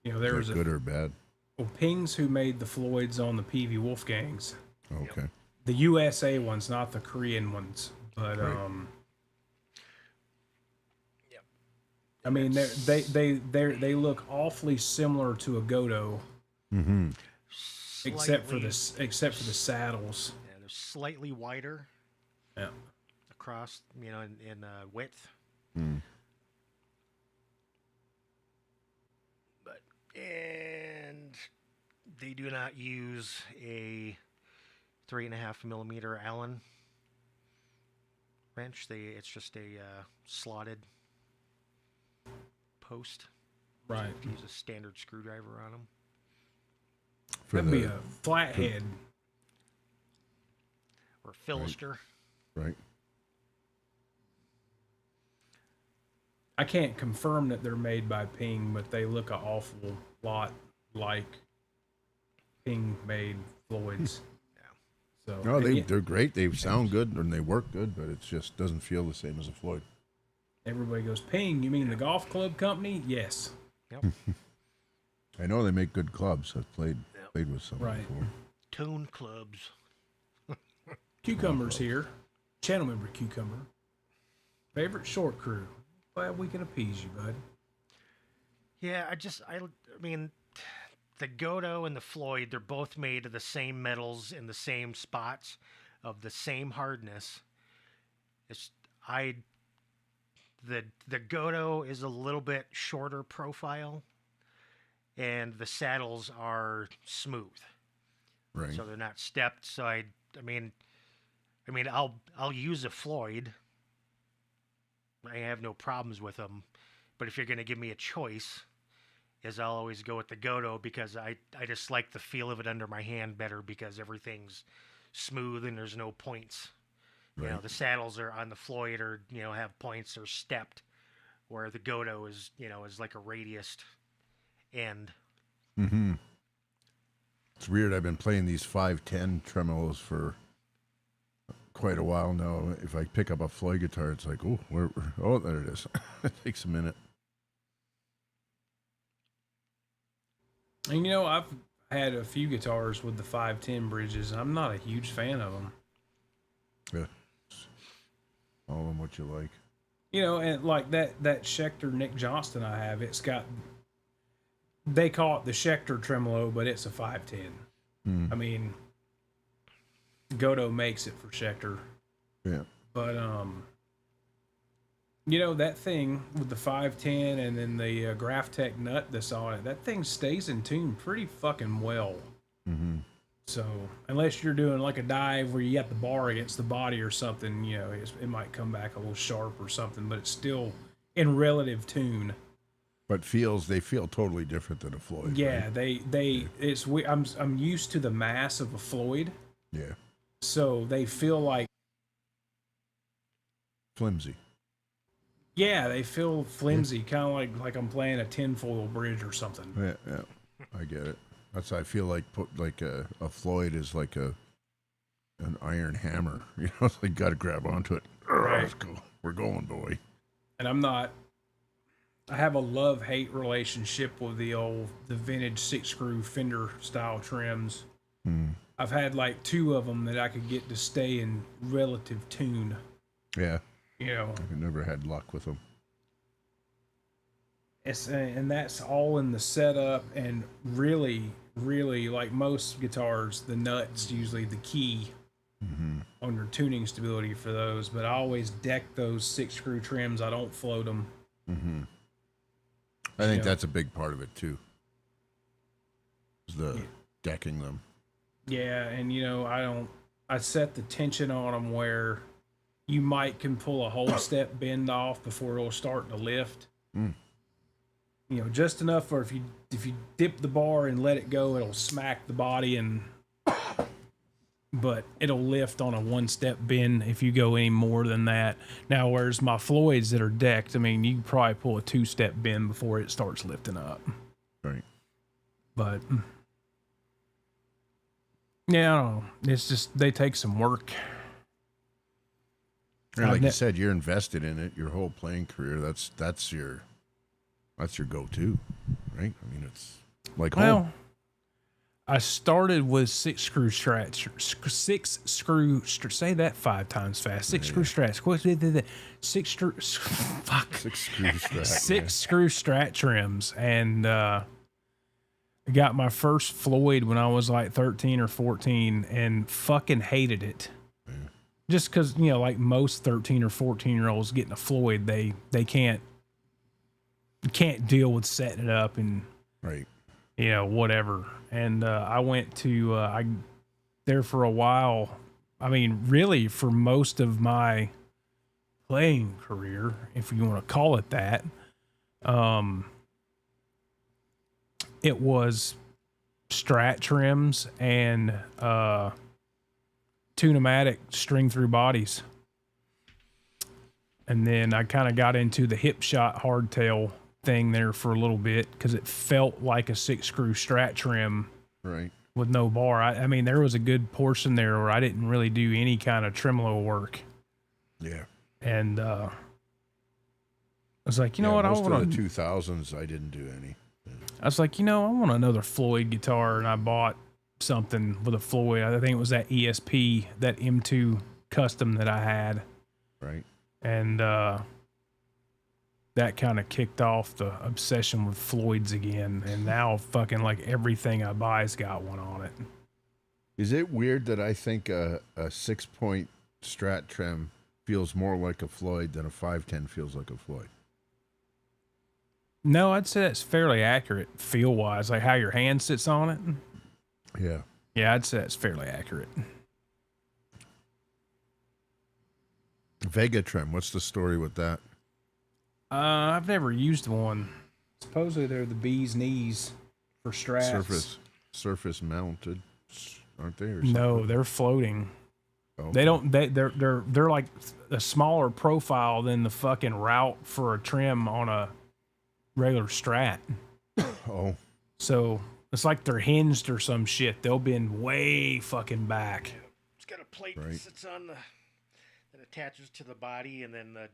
You know, there was Is that good or bad? Well, Ping's who made the Floyds on the PV Wolfgangs. Okay. The USA ones, not the Korean ones. But Right. Yep. I mean, they look awfully similar to a Godo, Mm-hmm. except for the saddles. Yeah, they're slightly wider. Yeah. Across, in width. Mm. And they do not use a 3.5 millimeter Allen wrench. It's just a slotted post. Right. So you use a standard screwdriver on them. That'd be a flathead. Or a Philister. Right. I can't confirm that they're made by Ping, but they look an awful lot like Ping made Floyds. Yeah. So No, they're great. They sound good and they work good, but it just doesn't feel the same as a Floyd. Everybody goes, Ping, you mean the golf club company? Yes. Yep. I know they make good clubs. I've played with some Right. before. Tone clubs. Cucumber's here. Channel member Cucumber. Favorite short crew. Glad we can appease you, bud. Yeah, I mean, the Godo and the Floyd, they're both made of the same metals in the same spots, of the same hardness. The Godo is a little bit shorter profile, and the saddles are smooth, Right. so they're not stepped. So I mean, I'll use a Floyd. I have no problems with them, but if you're going to give me a choice, I'll always go with the Godo, because I just like the feel of it under my hand better, because everything's smooth and there's no points. Right. The saddles are on the Floyd, or have points or stepped, where the Godo is like a radiused end. Mm-hmm. It's weird. I've been playing these 510 tremolos for quite a while now. If I pick up a Floyd guitar, it's like, oh, there it is. It takes a minute. And I've had a few guitars with the 510 bridges, and I'm not a huge fan of them. Yeah. All of them what you like. And like that Schecter Nick Johnston I have, they call it the Schecter tremolo, but it's a 510. I mean, Godo makes it for Schecter. Yeah. But that thing with the 510 and then the Graphtec nut that's on it, that thing stays in tune pretty fucking well. Mm-hmm. So unless you're doing like a dive where you got the bar against the body or something, it might come back a little sharp or something, but it's still in relative tune. But they feel totally different than a Floyd. Yeah, right? I'm used to the mass of a Floyd, Yeah. so they feel like Flimsy. yeah, they feel flimsy, kind of like I'm playing a tinfoil bridge or something. Yeah. I get it. I feel like a Floyd is like an iron hammer. It's like got to grab onto it. Right. Let's go. We're going, boy. And I have a love-hate relationship with the vintage 6-screw Fender style trims. I've had like 2 of them that I could get to stay in relative tune. Yeah. I've never had luck with them. And that's all in the setup, and really, really, like most guitars, the nut's usually the key on your tuning stability for those. But I always deck those 6-screw trims. I don't float them. Mm-hmm. I think Yeah. that's a big part of it too. Is the decking them. Yeah, and I set the tension on them where you can pull a whole step bend off before it'll start to lift. Mm. Just enough for if you dip the bar and let it go, it'll smack the body but it'll lift on a one step bend if you go any more than that. Now, whereas my Floyds that are decked, I mean, you can probably pull a 2-step bend before it starts lifting up. Right. But yeah, I don't know. It's just they take some work. And like you said, you're invested in it your whole playing career. That's your go-to, right? I mean, it's like home. I started with say that 5 times fast. Six screw strat trims, and I got my first Floyd when I was like 13 or 14 and fucking hated it. Yeah. Just because, like most 13 or 14-year-olds getting a Floyd, they can't deal with setting it up and right. Whatever. And I went to there for a while. I mean, really for most of my playing career, if you want to call it that. It was strat trims and tune-o-matic string through bodies. And then I kind of got into the hip shot hardtail thing there for a little bit because it felt like a 6-screw strat trim, right, with no bar. I mean, there was a good portion there where I didn't really do any kind of tremolo work. Yeah. And I was like, you know what? Most of the 2000s, I didn't do any. Yeah. I was like, I want another Floyd guitar, and I bought something with a Floyd. I think it was that ESP, that M2 custom that I had. Right. And that kind of kicked off the obsession with Floyds again. And now fucking like everything I buy's got one on it. Is it weird that I think a 6-point strat trim feels more like a Floyd than a 510 feels like a Floyd? No, I'd say that's fairly accurate feel-wise, like how your hand sits on it. Yeah. Yeah, I'd say that's fairly accurate. Vega trim, what's the story with that? I've never used one. Supposedly they're the bee's knees for strats. Surface mounted, aren't they? Or something? No, they're floating. Okay. They don't. They're like a smaller profile than the fucking route for a trim on a regular strat. Oh. So it's like they're hinged or some shit. They'll bend way fucking back. It's got a plate that sits on that attaches to the body, and then the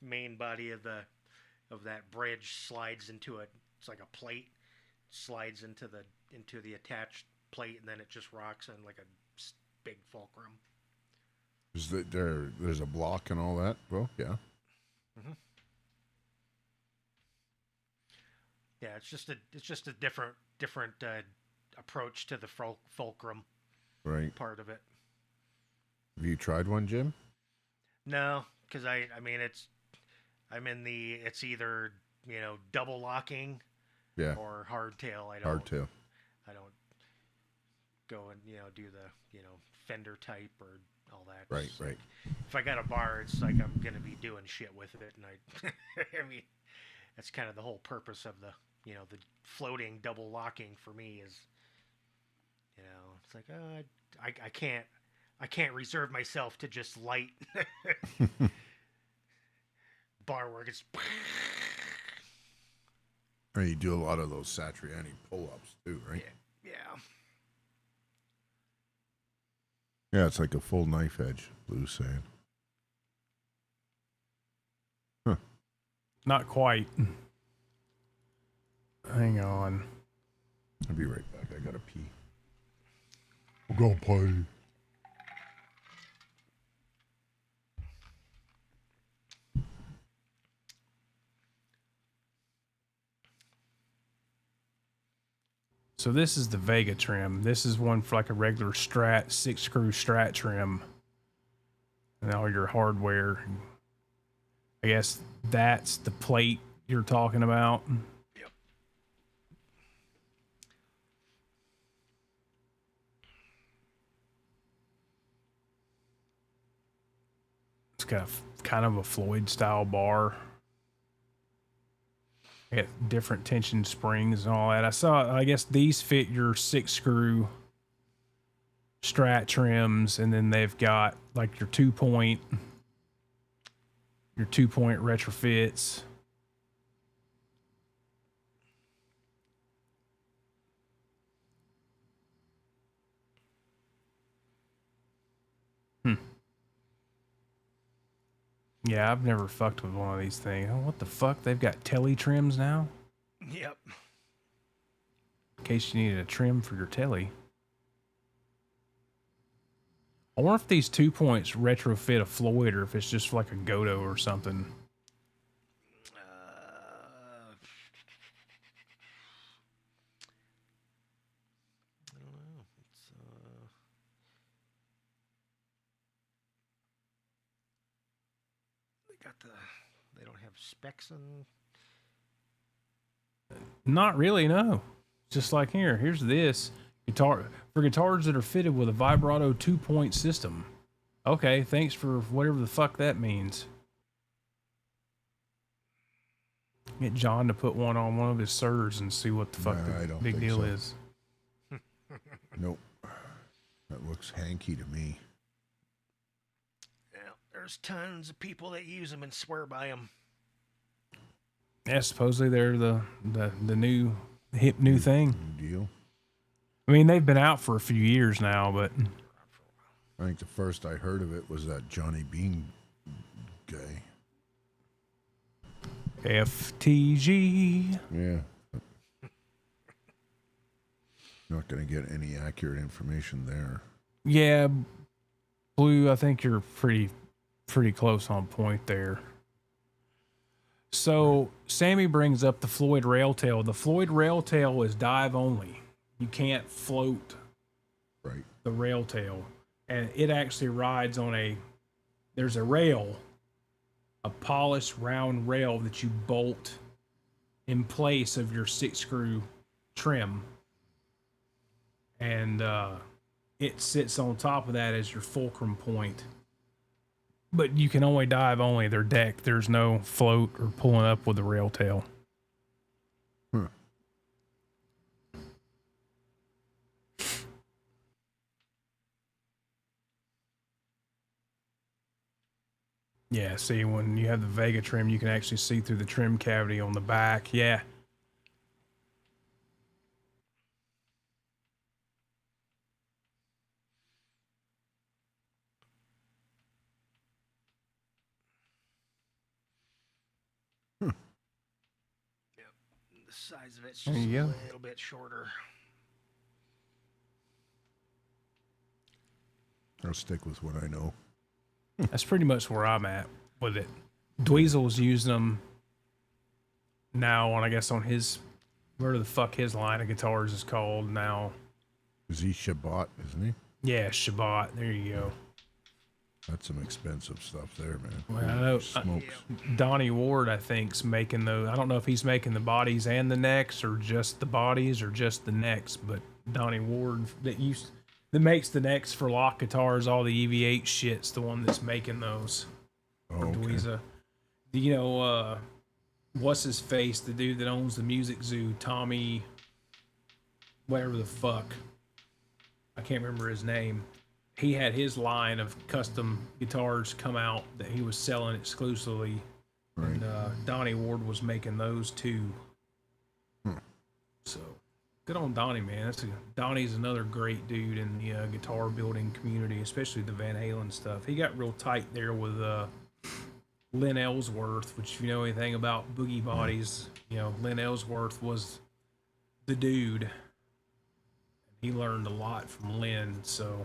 main body of that bridge slides into it. It's like a plate slides into the attached plate, and then it just rocks on like a big fulcrum. Is that there's a block and all that? Well, yeah. Mm-hmm. Yeah, it's just a different approach to the fulcrum, right, part of it. Have you tried one, Jim? No, because I mean it's either double locking, or hardtail. Hardtail. I don't go and do the fender type or all that. Right, it's right. Like, if I got a bar, it's like I'm gonna be doing shit with it, and I mean that's kind of the whole purpose of the the floating double locking for me is it's like I can't reserve myself to just light bar work. It's and you do a lot of those Satriani pull-ups too, right? Yeah. Yeah, it's like a full knife edge, Blue's saying. Huh. Not quite. Hang on. I'll be right back. I gotta pee. We're going party. So this is the Vega trim. This is one for like a regular strat, 6-screw strat trim. And all your hardware. I guess that's the plate you're talking about. Yep. a kind of a Floyd style bar. Got different tension springs and all that. I guess these fit your 6-screw Strat trims, and then they've got like your 2-point retrofits. Yeah, I've never fucked with one of these things. Oh, what the fuck? They've got telly trims now? Yep. In case you needed a trim for your telly. I wonder if these 2-points retrofit a Floyd or if it's just like a Godo or something. I don't know. They don't have specs and. Not really, no. Just like here. Here's this guitar for guitars that are fitted with a vibrato 2-point system. Okay, thanks for whatever the fuck that means. Get John to put one on one of his Sirs and see what the fuck the big deal is. Nope. That looks hanky to me. Yeah, there's tons of people that use them and swear by them. Yeah, supposedly they're the new hip new thing. Deal. I mean, they've been out for a few years now, but I think the first I heard of it was that Johnny Bean guy. FTG. Yeah. Not going to get any accurate information there. Yeah, Blue, I think you're pretty close on point there. So Sammy brings up the Floyd Railtail. The Floyd Railtail is dive only. You can't float the Railtail. And it actually rides on there's a rail, a polished round rail that you bolt in place of your 6-screw trim. And it sits on top of that as your fulcrum point. But you can only dive only their deck. There's no float or pulling up with the rail tail. Huh. Yeah, see, when you have the Vega trim, you can actually see through the trim cavity on the back. Yeah. The size of it's just a little bit shorter. I'll stick with what I know. That's pretty much where I'm at with it. Dweezil's using them now on, I guess, on his, where the fuck his line of guitars is called now. Is he Shabbat, isn't he? Yeah, Shabbat. There you go. That's some expensive stuff there, man. Well, I know Smokes. Donnie Ward, I think's making those. I don't know if he's making the bodies and the necks, or just the bodies, or just the necks. But Donnie Ward that makes the necks for lock guitars, all the EV8 shit's the one that's making those for Dweeza. You know, what's his face? The dude that owns the Music Zoo, Tommy, whatever the fuck. I can't remember his name. He had his line of custom guitars come out that he was selling exclusively. Right. And Donnie Ward was making those too. So good on Donnie, man. Donnie's another great dude in the guitar building community, especially the Van Halen stuff. He got real tight there with Lynn Ellsworth, which if you know anything about boogie bodies, you know, Lynn Ellsworth was the dude. He learned a lot from Lynn, so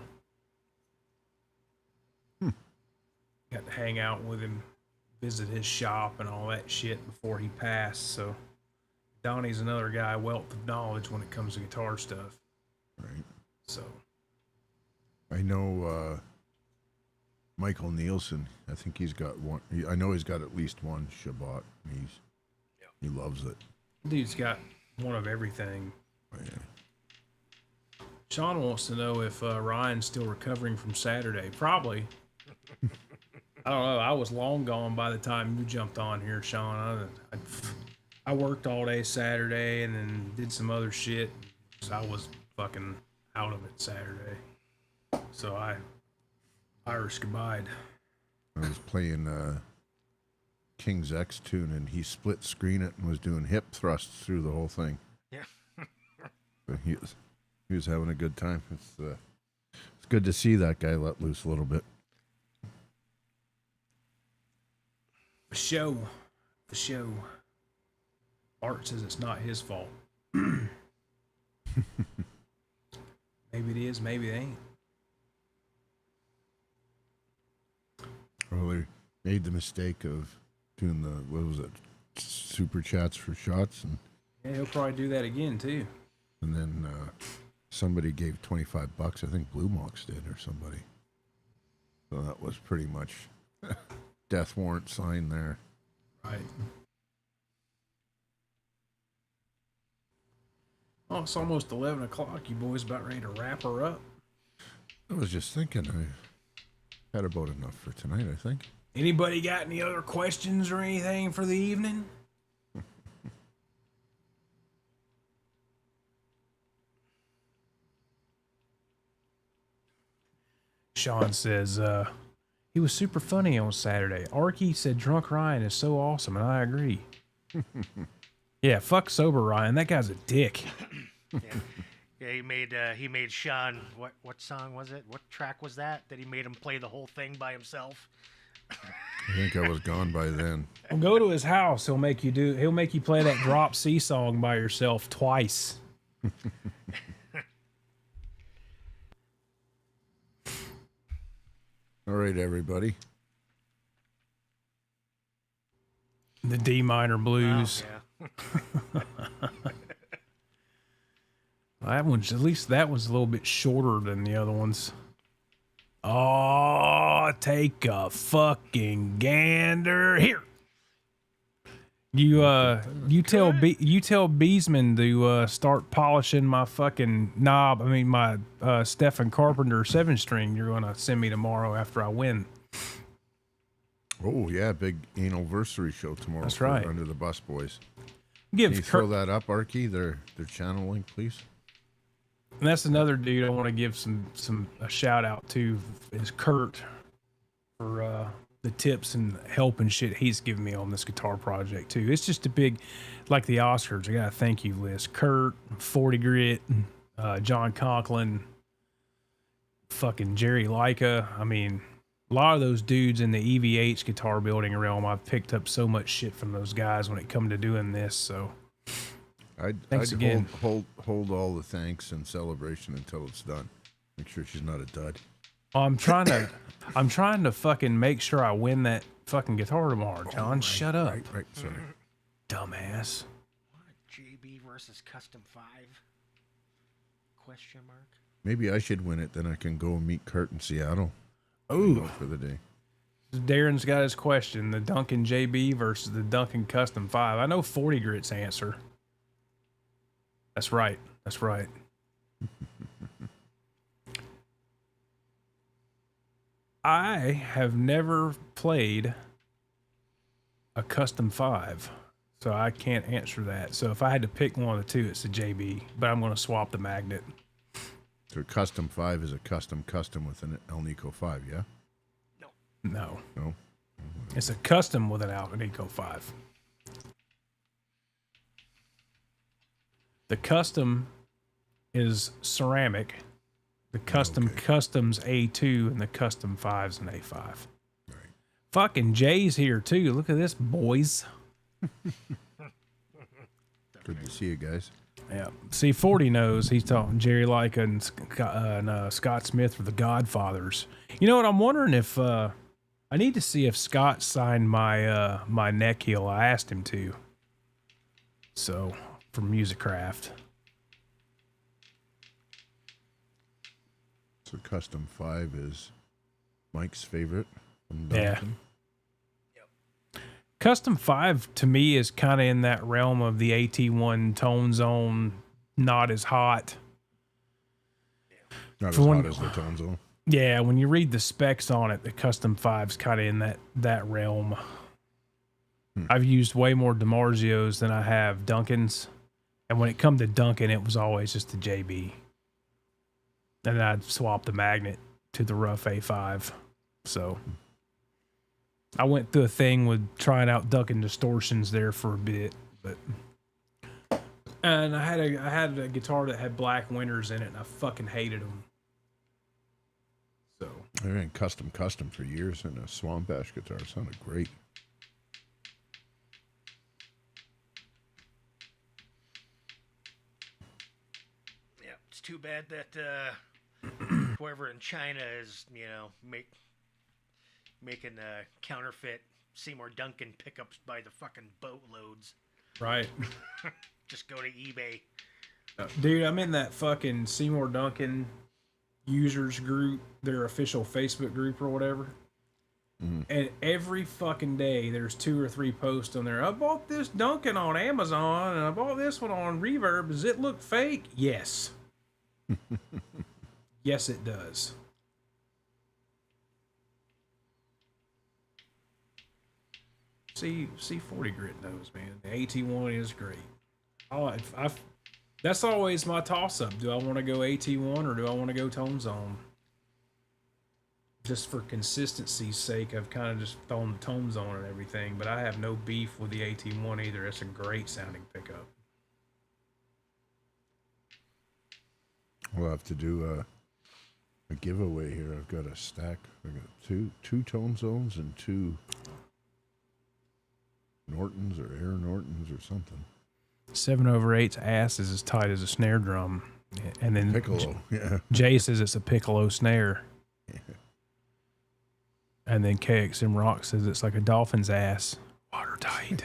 got to hang out with him, visit his shop and all that shit before he passed. So Donnie's another guy, wealth of knowledge when it comes to guitar stuff. Right. So I know Michael Nielsen. I think he's got one. I know he's got at least one Shabbat. He loves it. Dude's got one of everything. Oh, yeah. Sean wants to know if Ryan's still recovering from Saturday. Probably. I don't know. I was long gone by the time you jumped on here, Sean. I worked all day Saturday and then did some other shit. So I was fucking out of it Saturday. So I Irish goodbye. I was playing King's X tune, and he split screen it and was doing hip thrusts through the whole thing. Yeah. But he was having a good time. It's good to see that guy let loose a little bit. For show. Art says it's not his fault. Maybe it is, maybe it ain't. Well, they made the mistake of doing super chats for shots, and Yeah, he'll probably do that again too. and then somebody gave $25. I think Blue Mox did, or somebody. So that was pretty much death warrant signed there. Right. Oh, it's almost 11 o'clock. You boys about ready to wrap her up? I was just thinking, I had about enough for tonight, I think. Anybody got any other questions or anything for the evening? Sean says, he was super funny on Saturday. Arky said Drunk Ryan is so awesome, and I agree. Yeah, fuck Sober Ryan. That guy's a dick. Yeah, he made Sean, what song was it? What track was that he made him play the whole thing by himself? I think I was gone by then. Well, go to his house. He'll make you play that Drop C song by yourself twice. All right, everybody. The D minor blues. Oh, yeah. That one's, at least that one's a little bit shorter than the other ones. Oh, take a fucking gander here. You tell Beesman to start polishing my fucking knob. I mean my Stephen Carpenter 7-string you're gonna send me tomorrow after I win. Oh yeah, big anniversary show tomorrow. That's right. Under the Bus Boys. Give Can you throw that up, Arky? Their channel link, please. And that's another dude I want to give a shout out to is Kurt for the tips and help and shit he's given me on this guitar project too. It's just a big, like the Oscars, I got a thank you list. Kurt, 40 Grit, John Conklin, fucking Jerry Leica. I mean, a lot of those dudes in the EVH guitar building realm, I've picked up so much shit from those guys when it come to doing this. So I'd again. hold all the thanks and celebration until it's done. Make sure she's not a dud. I'm trying to fucking make sure I win that fucking guitar tomorrow, John. Right, Shut up. Right, sorry. Dumbass. What? JB versus Custom 5? Question mark. Maybe I should win it, then I can go and meet Kurt in Seattle. Ooh. For the day. Darren's got his question. The Duncan JB versus the Duncan Custom 5. I know 40 Grit's answer. That's right. That's right. I have never played a Custom 5, so I can't answer that. So if I had to pick one of the two, it's the JB, but I'm going to swap the magnet. So a Custom 5 is a custom with an Alnico 5, yeah? No. No? It's a custom with an Alnico 5. The custom is ceramic. The custom custom's A2 and the custom 5's an A5. Right. Fucking Jay's here too. Look at this, boys. Good to see you guys. Yeah. See, 40 knows. He's talking Jerry Leica and Scott Smith were the Godfathers. You know what? I'm wondering if I need to see if Scott signed my my neck heel. I asked him to. So for Musicraft. So Custom 5 is Mike's favorite from Yeah. Dokken. Custom 5 to me is kind of in that realm of the AT1 Tone Zone, not as hot. Not as For one- hot as the Tone Zone. Yeah, when you read the specs on it, the Custom 5's kind of in that realm. I've used way more DiMarzios than I have Dokkens. And when it come to Dokken, it was always just the JB. And I'd swap the magnet to the rough A5. So I went through a thing with trying out Dokken distortions there for a bit, but and I had a guitar that had black winters in it, and I fucking hated them. So I ran custom for years, and a Swamp Ash guitar sounded great. Yeah, it's too bad that whoever in China is, making counterfeit Seymour Duncan pickups by the fucking boatloads. right. Just go to eBay. Dude, I'm in that fucking Seymour Duncan users group, their official Facebook group or whatever. And every fucking day there's 2 or 3 posts on there. I bought this Duncan on Amazon and I bought this one on Reverb. Does it look fake? Yes. Yes, it does. See, 40 grit knows, man. The AT1 is great. That's always my toss-up. Do I want to go AT1 or do I want to go Tone Zone? Just for consistency's sake, I've kind of just thrown the Tone Zone and everything, but I have no beef with the AT1 either. It's a great sounding pickup. We'll have to do a giveaway here. I've got a stack. I've got two Tone Zones and 2 Nortons or Air Nortons or something. 7/8's ass is as tight as a snare drum, and then Piccolo, yeah. Jay says it's a piccolo snare, and then KXM Rock says it's like a dolphin's ass, watertight.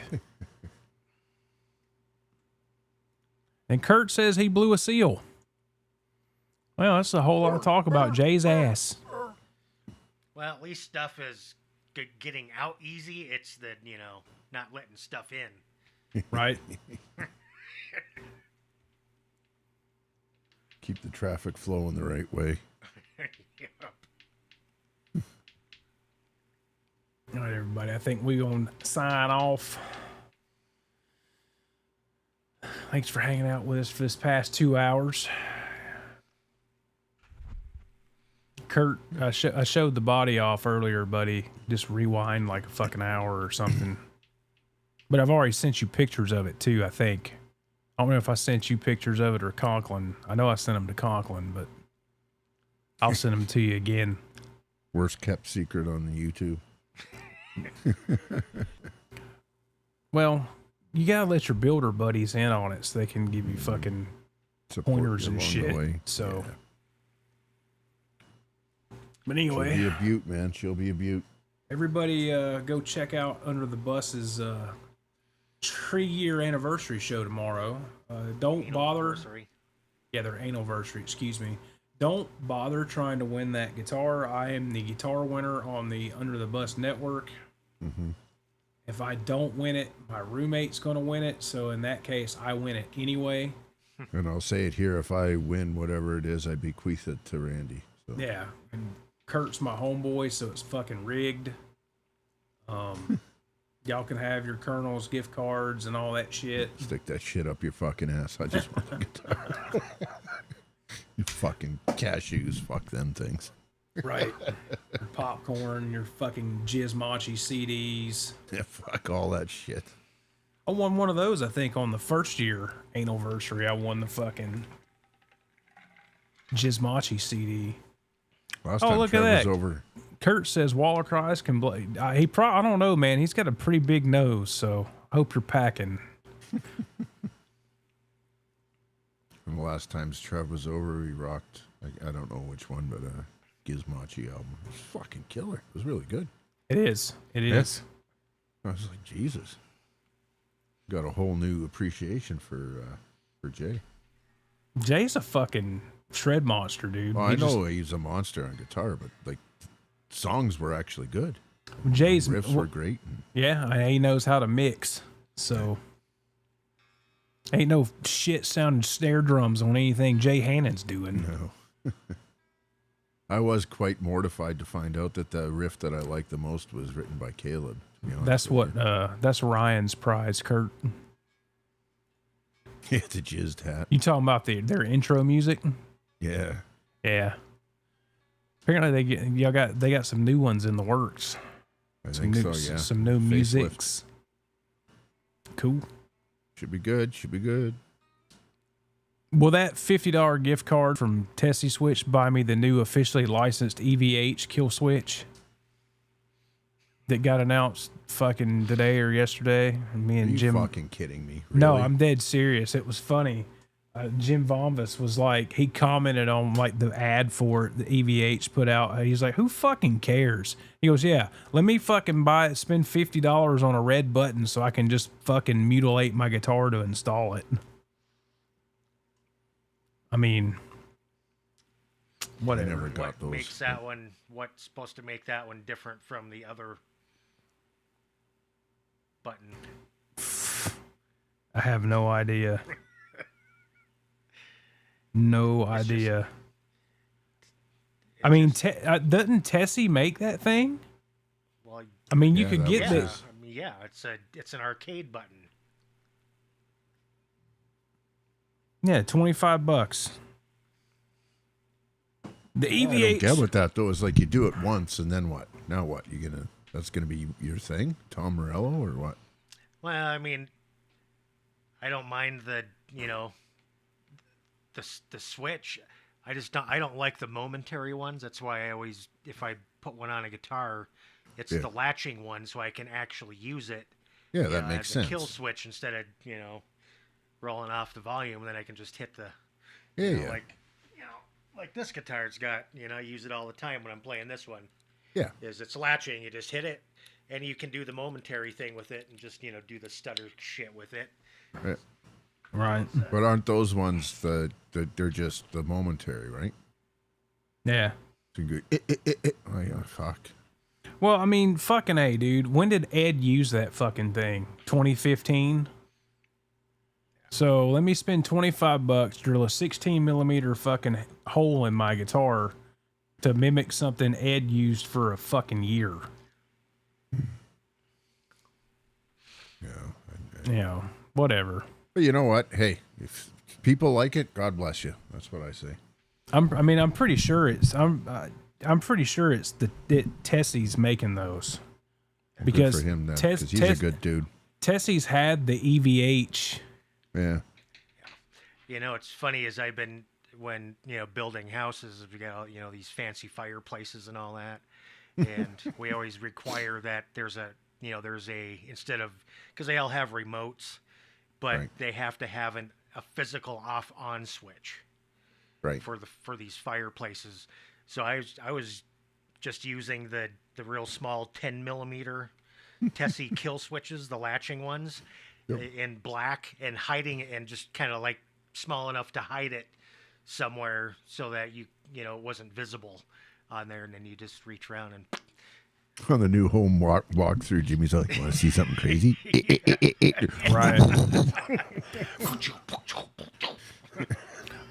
And Kurt says he blew a seal. Well, that's a whole lot of talk about Jay's ass. Well, at least stuff is getting out easy. It's the, not letting stuff in. Right? Keep the traffic flowing the right way. Yep. All right, everybody. I think we're going to sign off. Thanks for hanging out with us for this past 2 hours. Kurt, I showed the body off earlier, buddy. Just rewind like a fucking hour or something. But I've already sent you pictures of it too, I think. I don't know if I sent you pictures of it or Conklin. I know I sent them to Conklin, but I'll send them to you again. Worst kept secret on the YouTube. Well, you gotta let your builder buddies in on it so they can give you fucking Support pointers you and along shit. the way. So, Yeah. But She'll anyway, be a beaut, man. She'll be a beaut. everybody go check out Under the Bus's 3-year anniversary show tomorrow. Don't bother. Anniversary. Yeah, their anniversary, excuse me. Don't bother trying to win that guitar. I am the guitar winner on the Under the Bus network. Mm-hmm. If I don't win it, my roommate's going to win it. So in that case, I win it anyway. And I'll say it here. If I win whatever it is, I bequeath it to Randy. So. Yeah, and Kurt's my homeboy, so it's fucking rigged. Y'all can have your Colonel's gift cards and all that shit. Stick that shit up your fucking ass. I just want the guitar. You fucking cashews. Fuck them things. Right. Your popcorn, your fucking Gizmochi CDs. Yeah, fuck all that shit. I won one of those, I think, on the first year anniversary. I won the fucking Gizmochi CD. Last time look at Trev that. was over. Kurt says Waller Cries can play. I don't know, man. He's got a pretty big nose, so I hope you're packing. And the last times Trev was over, we rocked, I don't know which one, but Gizmochi album. It was fucking killer. It was really good. It is. It is. I was like, Jesus. Got a whole new appreciation for Jay. Jay's a fucking shred monster, dude. Well, I know he's a monster on guitar, but like songs were actually good. Jay's riffs were great. Yeah, he knows how to mix. So ain't no shit sounding snare drums on anything Jay Hannon's doing. No. I was quite mortified to find out that the riff that I liked the most was written by Caleb. To be honest That's with what. That's Ryan's prize, Kurt. you. Yeah, the jizzed hat. You talking about their intro music? Yeah. Yeah. Apparently they got some new ones in the works. I Some think new, so, yeah. Some new Facelift. musics. Cool. Should be good. Should be good. Will that $50 gift card from Tessie Switch buy me the new officially licensed EVH kill switch that got announced fucking today or yesterday? Me Are and you Jim. fucking kidding me? No, Really? I'm dead serious. It was funny. Jim Vombus was like, he commented on like the ad for it, the EVH put out. He's like, who fucking cares? He goes, yeah, let me fucking buy it, spend $50 on a red button so I can just fucking mutilate my guitar to install it. I mean, whatever. I never got those. Makes that one? What's supposed to make that one different from the other button? I have no idea. No idea. I mean, doesn't Tessie make that thing? Well, I mean, you Yeah, could that get yeah, the. I mean, yeah, it's an arcade button. Yeah, $25. The I don't EVH. get with that though. It's like you do it once and then what? Now what? That's gonna be your thing, Tom Morello, or what? Well, I mean, I don't mind the switch. I don't like the momentary ones. That's why I always, if I put one on a guitar, it's the latching one so I can actually use it. Yeah, that makes as sense. a kill switch instead of rolling off the volume, and then I can just hit the like this guitar's got, I use it all the time when I'm playing this one. Yeah. It's latching, you just hit it and you can do the momentary thing with it and just, do the stutter shit with it. Right. But aren't those ones they're just the momentary, right? Yeah. So you go, oh yeah, fuck. Well, I mean, fucking A, dude. When did Ed use that fucking thing? 2015? So let me spend $25, drill a 16 millimeter fucking hole in my guitar to mimic something Ed used for a fucking year. Yeah. Whatever. But you know what? Hey, if people like it, God bless you. That's what I say. I'm pretty sure it's Tessie's making those because Good for him then, 'cause he's a good dude. Tessie's had the EVH. Yeah. It's funny as I've been when building houses, we got these fancy fireplaces and all that, and we always require that there's a instead of, because they all have remotes, but Right. they have to have a physical off-on switch. Right. For these fireplaces. So I was just using the real small 10 millimeter Tessie kill switches, the latching ones, in black, and hiding it, and just kind of like small enough to hide it somewhere so that it wasn't visible on there, and then you just reach around and. On the new home walk through, Jimmy's like, "Want to see something crazy?" Right.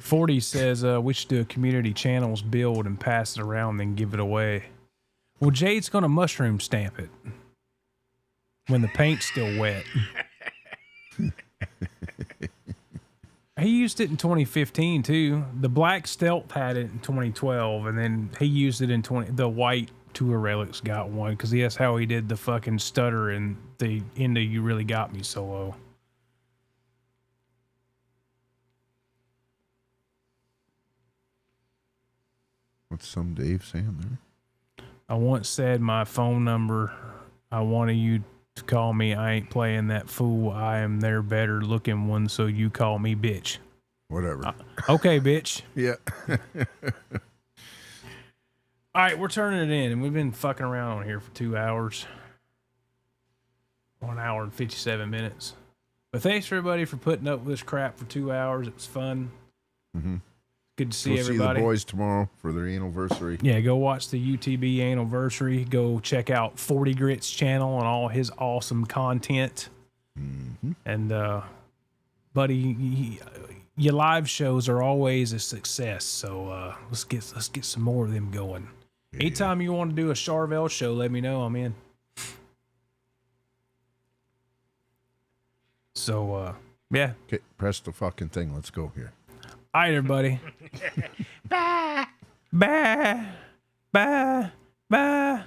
40 says we should do a community channels build and pass it around, then give it away. Well, Jade's gonna mushroom stamp it when the paint's still wet. He used it in 2015 too. The black Stealth had it in 2012, and then he used it in the white Tour Relics got one because that's how he did the fucking stutter and the Into You Really Got Me solo. What's some Dave saying there? I once said my phone number. I wanted you to call me. I ain't playing that fool. I am their better looking one, so you call me bitch. Whatever. Okay, bitch. Yeah. All right, we're turning it in, and we've been fucking around on here for 2 hours. 1 hour and 57 minutes. But thanks for everybody for putting up with this crap for 2 hours. It was fun. Mm-hmm. Good to see We'll everybody. see the boys tomorrow for their anniversary. Yeah, go watch the UTB anniversary. Go check out 40 Grits channel and all his awesome content. Mm-hmm. And buddy, your live shows are always a success. So let's get some more of them going. Anytime you want to do a Charvel show, let me know. I'm in. So yeah. Okay, press the fucking thing. Let's go here. All right, everybody. Bye. Bye. Bye. Bye.